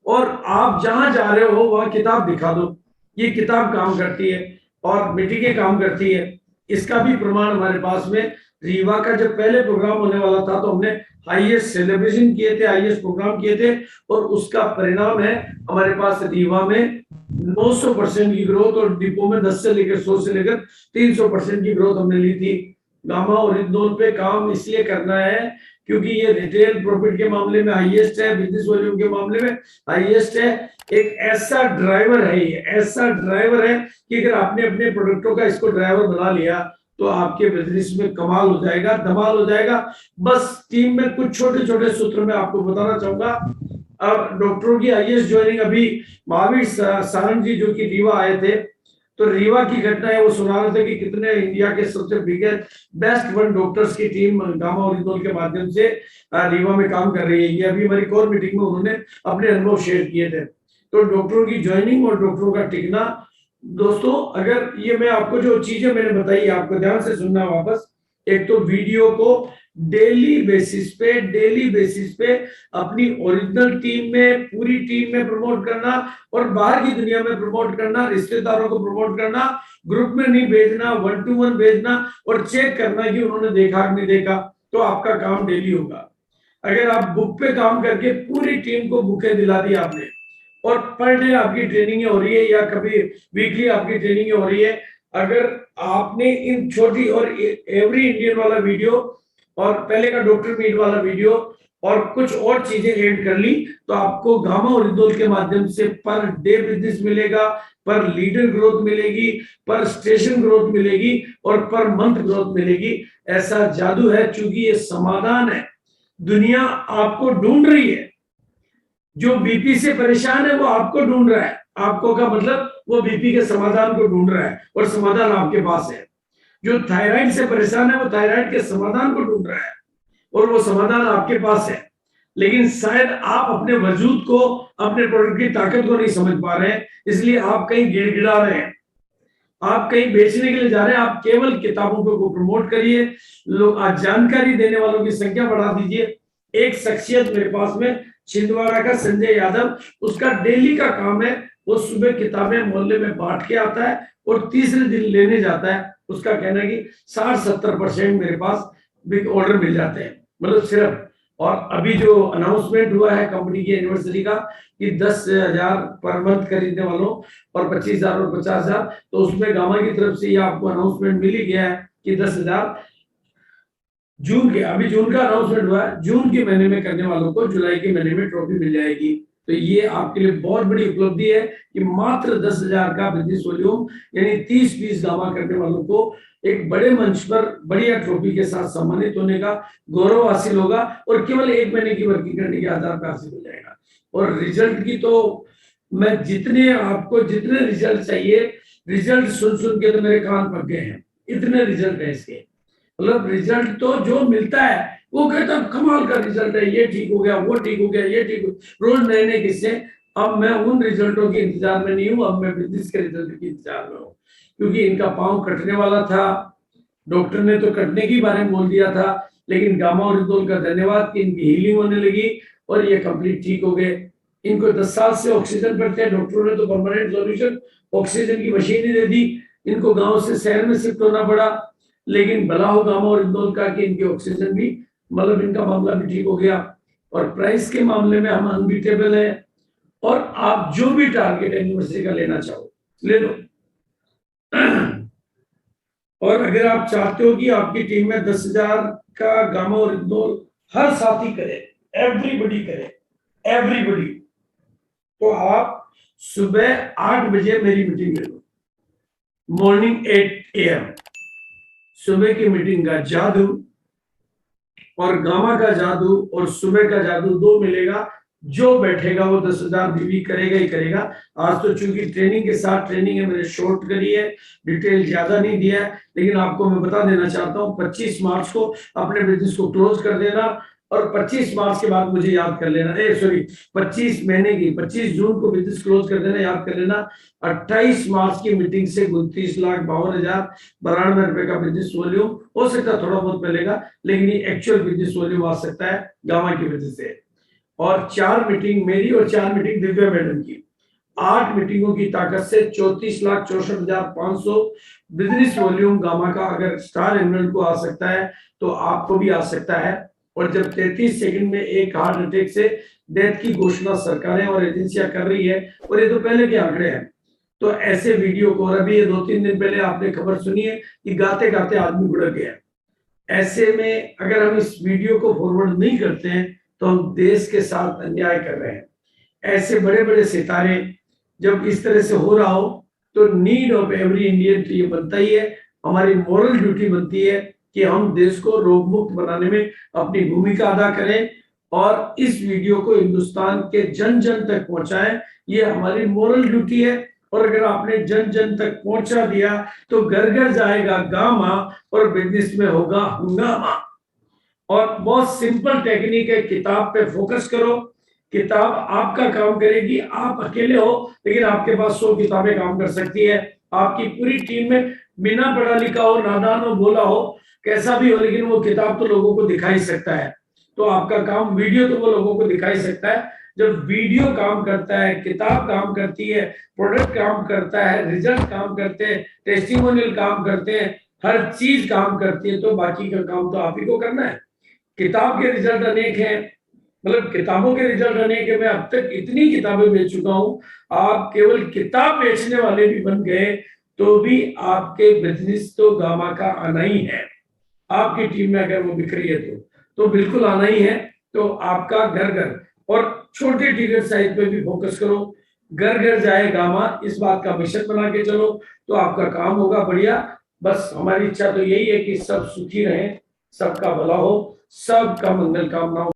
और आप जहां जा रहे हो वहां किताब दिखा दो। ये किताब काम करती है और मीटिंगें काम करती है। इसका भी प्रमाण हमारे पास में, रीवा का जब पहले प्रोग्राम होने वाला था तो हमने हाईएस्ट सेलिब्रेशन किए थे, हाईएस्ट प्रोग्राम किए थे, और उसका परिणाम है हमारे पास रीवा में 900% की ग्रोथ, और डिपो में 10 से लेकर 100 से लेकर 300% की ग्रोथ हमने ली थी। गामा और इंदौर पे काम इसलिए करना है क्योंकि ये रिटेल प्रॉफिट के मामले में हाईएस्ट है, बिजनेस वॉल्यूम के मामले में हाईएस्ट है। एक ऐसा ड्राइवर है, ये ऐसा ड्राइवर है कि अगर आपने अपने प्रोडक्टों का इसको ड्राइवर बना लिया तो आपके बिजनेस में कमाल हो जाएगा, धमाल हो जाएगा। बस टीम में कुछ छोटे छोटे सूत्र मैं आपको बताना चाहूंगा। अब डॉक्टरों की हाईएस्ट ज्वाइनिंग, अभी महावीर सारंग जी जो कि रीवा आए थे, तो रीवा की घटना है, वो सुना रहे थे कि कितने इंडिया के सबसे बिगेस्ट बेस्ट 1 डॉक्टर्स की टीम गामा और इंदौर के माध्यम से रीवा में काम कर रही है। ये अभी हमारी कोर मीटिंग में उन्होंने अपने अनुभव शेयर किए थे। तो डॉक्टरों की ज्वाइनिंग और डॉक्टरों का टिकना, दोस्तों अगर ये मैं आपको जो चीजें मैंने बताई आपको ध्यान से सुनना वापस। एक तो वीडियो को डेली बेसिस पे अपनी ओरिजिनल टीम में, पूरी टीम में प्रमोट करना और बाहर की दुनिया में प्रमोट करना, रिश्तेदारों को प्रमोट करना, ग्रुप में नहीं भेजना, 1 to 1 भेजना और चेक करना कि उन्होंने देखा कि नहीं देखा, तो आपका काम डेली होगा। अगर आप बुक पे काम करके पूरी टीम को बुकें दिला दी आपने और पर डे आपकी ट्रेनिंग हो रही है या कभी वीकली आपकी ट्रेनिंग हो रही है, अगर आपने इन छोटी और एवरी इंडियन वाला वीडियो और पहले का डॉक्टर मीट वाला वीडियो और कुछ और चीजें ऐड कर ली तो आपको गामा और इंदौर के माध्यम से पर डे बिजनेस मिलेगा, पर लीडर ग्रोथ मिलेगी, पर स्टेशन ग्रोथ मिलेगी और पर मंथ ग्रोथ मिलेगी। ऐसा जादू है, चूंकि ये समाधान है। दुनिया आपको ढूंढ रही है, जो बीपी से परेशान है वो आपको ढूंढ रहा है। आपको का मतलब वो बीपी के समाधान को ढूंढ रहा है और समाधान आपके पास है। जो थायराइड से परेशान है वो थायराइड के समाधान को ढूंढ रहा है और वो समाधान आपके पास है, लेकिन शायद आप अपने वजूद को, अपने प्रोडक्ट की ताकत को नहीं समझ पा रहे हैं, इसलिए आप कहीं गिड़गिड़ा रहे हैं, आप कहीं बेचने के लिए जा रहे हैं। आप केवल किताबों को प्रमोट करिए, लोग आज जानकारी देने वालों की संख्या बढ़ा दीजिए। एक शख्सियत मेरे पास में छिंदवाड़ा का संजय यादव, उसका डेली का काम है, वो सुबह किताबें मोहल्ले में बांट के आता है और तीसरे दिन लेने जाता है। उसका कहना है कि 60-70% मेरे पास ऑर्डर मिल जाते हैं, मतलब सिर्फ। और अभी जो अनाउंसमेंट हुआ है कंपनी की एनिवर्सरी का कि 10,000 पर मंथ खरीदने वालों और 25,000 और 50,000, तो उसमें गामा की तरफ से ये आपको अनाउंसमेंट मिल ही गया है कि 10,000 जून के, अभी जून का अनाउंसमेंट हुआ है, जून के महीने में करने वालों को जुलाई के महीने में ट्रॉफी मिल जाएगी। तो ये आपके लिए बहुत बड़ी उपलब्धि है कि मात्र 10,000 का बिजनेस वॉल्यूम यानी 30 पीस गामा करने वालों को एक बड़े मंच पर बढ़िया ट्रॉफी के साथ सम्मानित होने का गौरव हासिल होगा और केवल 1 महीने की वर्किंग करने के आधार पर हासिल हो जाएगा। और रिजल्ट की तो मैं आपको जितने रिजल्ट चाहिए, रिजल्ट सुन के तो मेरे कान पक गए हैं, इतने रिजल्ट है इसके। मतलब रिजल्ट तो जो मिलता है वो कहता है कमाल का रिजल्ट है, ये ठीक हो गया, वो ठीक हो गया, ये ठीक हो, रोज नए नए किस्से। अब मैं उन रिजल्टों के इंतजार में नहीं हूँ, अब मैं बिजनेस के रिजल्ट के इंतजार में हूँ, क्योंकि इनका पाँव कटने वाला था, डॉक्टर ने तो कटने के बारे में बोल दिया था, लेकिन गामा और रिंदोल का धन्यवाद कि इनकी हीलिंग होने लगी और ये कंप्लीट ठीक हो गए। इनको 10 साल से ऑक्सीजन पड़ते हैं, डॉक्टरों ने तो परमानेंट सॉल्यूशन ऑक्सीजन की मशीन ही दे दी। इनको गांव से शहर में शिफ्ट होना पड़ा, लेकिन भला हो गामा और रिंदोल का कि इनकी ऑक्सीजन भी, मतलब इनका मामला भी ठीक हो गया। और प्राइस के मामले में हम अनबीटेबल है, और आप जो भी टारगेट एनिवर्सरी का लेना चाहो ले लो। और अगर आप चाहते हो कि आपकी टीम में 10,000 का गामा और रिंदोल हर साथी करे, एवरीबॉडी करे, एवरीबॉडी, तो आप सुबह 8 बजे मेरी मीटिंग ले लो, मॉर्निंग 8 AM। सुबह की मीटिंग का जादू और गामा का जादू और सुबह का जादू दो मिलेगा। जो बैठेगा वो 10,000 बीवी करेगा ही करेगा। आज तो चूंकि ट्रेनिंग के साथ ट्रेनिंग है, मैंने शॉर्ट करी है, डिटेल ज्यादा नहीं दिया है, लेकिन आपको मैं बता देना चाहता हूँ 25 मार्च को अपने बिजनेस को क्लोज कर देना और 25 मार्च के बाद मुझे याद कर लेना, 25 महीने की 25 जून को बिजनेस क्लोज कर देना, याद कर लेना। 28 मार्च की मीटिंग से 29,52,092 रुपए का बिजनेस वॉल्यूम हो सकता है, थोड़ा बहुत मिलेगा, लेकिन ये एक्चुअल बिजनेस वॉल्यूम आ सकता है गामा की वजह से। और 4 मीटिंग मेरी और 4 मीटिंग दिव्या मैडम की, 8 मीटिंगों की ताकत से 34,64,500 बिजनेस वॉल्यूम गामा का अगर स्टार एनिमल को आ सकता है तो आपको भी आ सकता है। और जब 33 सेकंड में एक हार्ट अटैक से डेथ की घोषणा सरकारें और एजेंसियां कर रही है, और ये तो पहले के आंकड़े हैं, तो ऐसे वीडियो को, और अभी ये 2-3 दिन पहले आपने खबर सुनी है कि गाते गाते आदमी गुड़क गया। ऐसे में अगर हम इस वीडियो को फॉरवर्ड नहीं करते हैं तो हम देश के साथ अन्याय कर रहे हैं। ऐसे बड़े बड़े सितारे जब इस तरह से हो रहा हो तो नीड ऑफ एवरी इंडियन तो ये बनता ही है, हमारी मॉरल ड्यूटी बनती है कि हम देश को रोग मुक्त बनाने में अपनी भूमिका अदा करें और इस वीडियो को हिंदुस्तान के जन जन तक पहुंचाएं। ये हमारी मॉरल ड्यूटी है। और अगर आपने जन जन तक पहुंचा दिया तो घर घर जाएगा गामा और बिजनेस में होगा हंगामा। और बहुत सिंपल टेक्निक है, किताब पे फोकस करो, किताब आपका काम करेगी। आप अकेले हो लेकिन आपके पास 100 किताबें काम कर सकती है। आपकी पूरी टीम में बिना पढ़ा लिखा हो, नादान हो, भोला हो, कैसा भी हो, लेकिन वो किताब तो लोगों को दिखा ही सकता है। तो आपका काम, वीडियो तो वो लोगों को दिखा ही सकता है। जब वीडियो काम करता है, किताब काम करती है, प्रोडक्ट काम करता है, रिजल्ट काम करते हैं, टेस्टिमोनियल काम करते हैं, हर चीज काम करती है, तो बाकी का काम तो आप ही को करना है। किताब के रिजल्ट अनेक हैं, मतलब किताबों के रिजल्ट अनेक है। मैं अब तक इतनी किताबें बेच चुका हूं, आप केवल किताब बेचने वाले भी बन गए तो भी आपके बिजनेस तो गामा का आना ही है। आपकी टीम में अगर वो बिक रही है तो बिल्कुल आना ही है। तो आपका घर घर और छोटे टिकट साइज पे भी फोकस करो, घर घर जाए गामा, इस बात का मिशन बना के चलो तो आपका काम होगा बढ़िया। बस हमारी इच्छा तो यही है कि सब सुखी रहें, सबका भला हो, सबका मंगल कामना हो।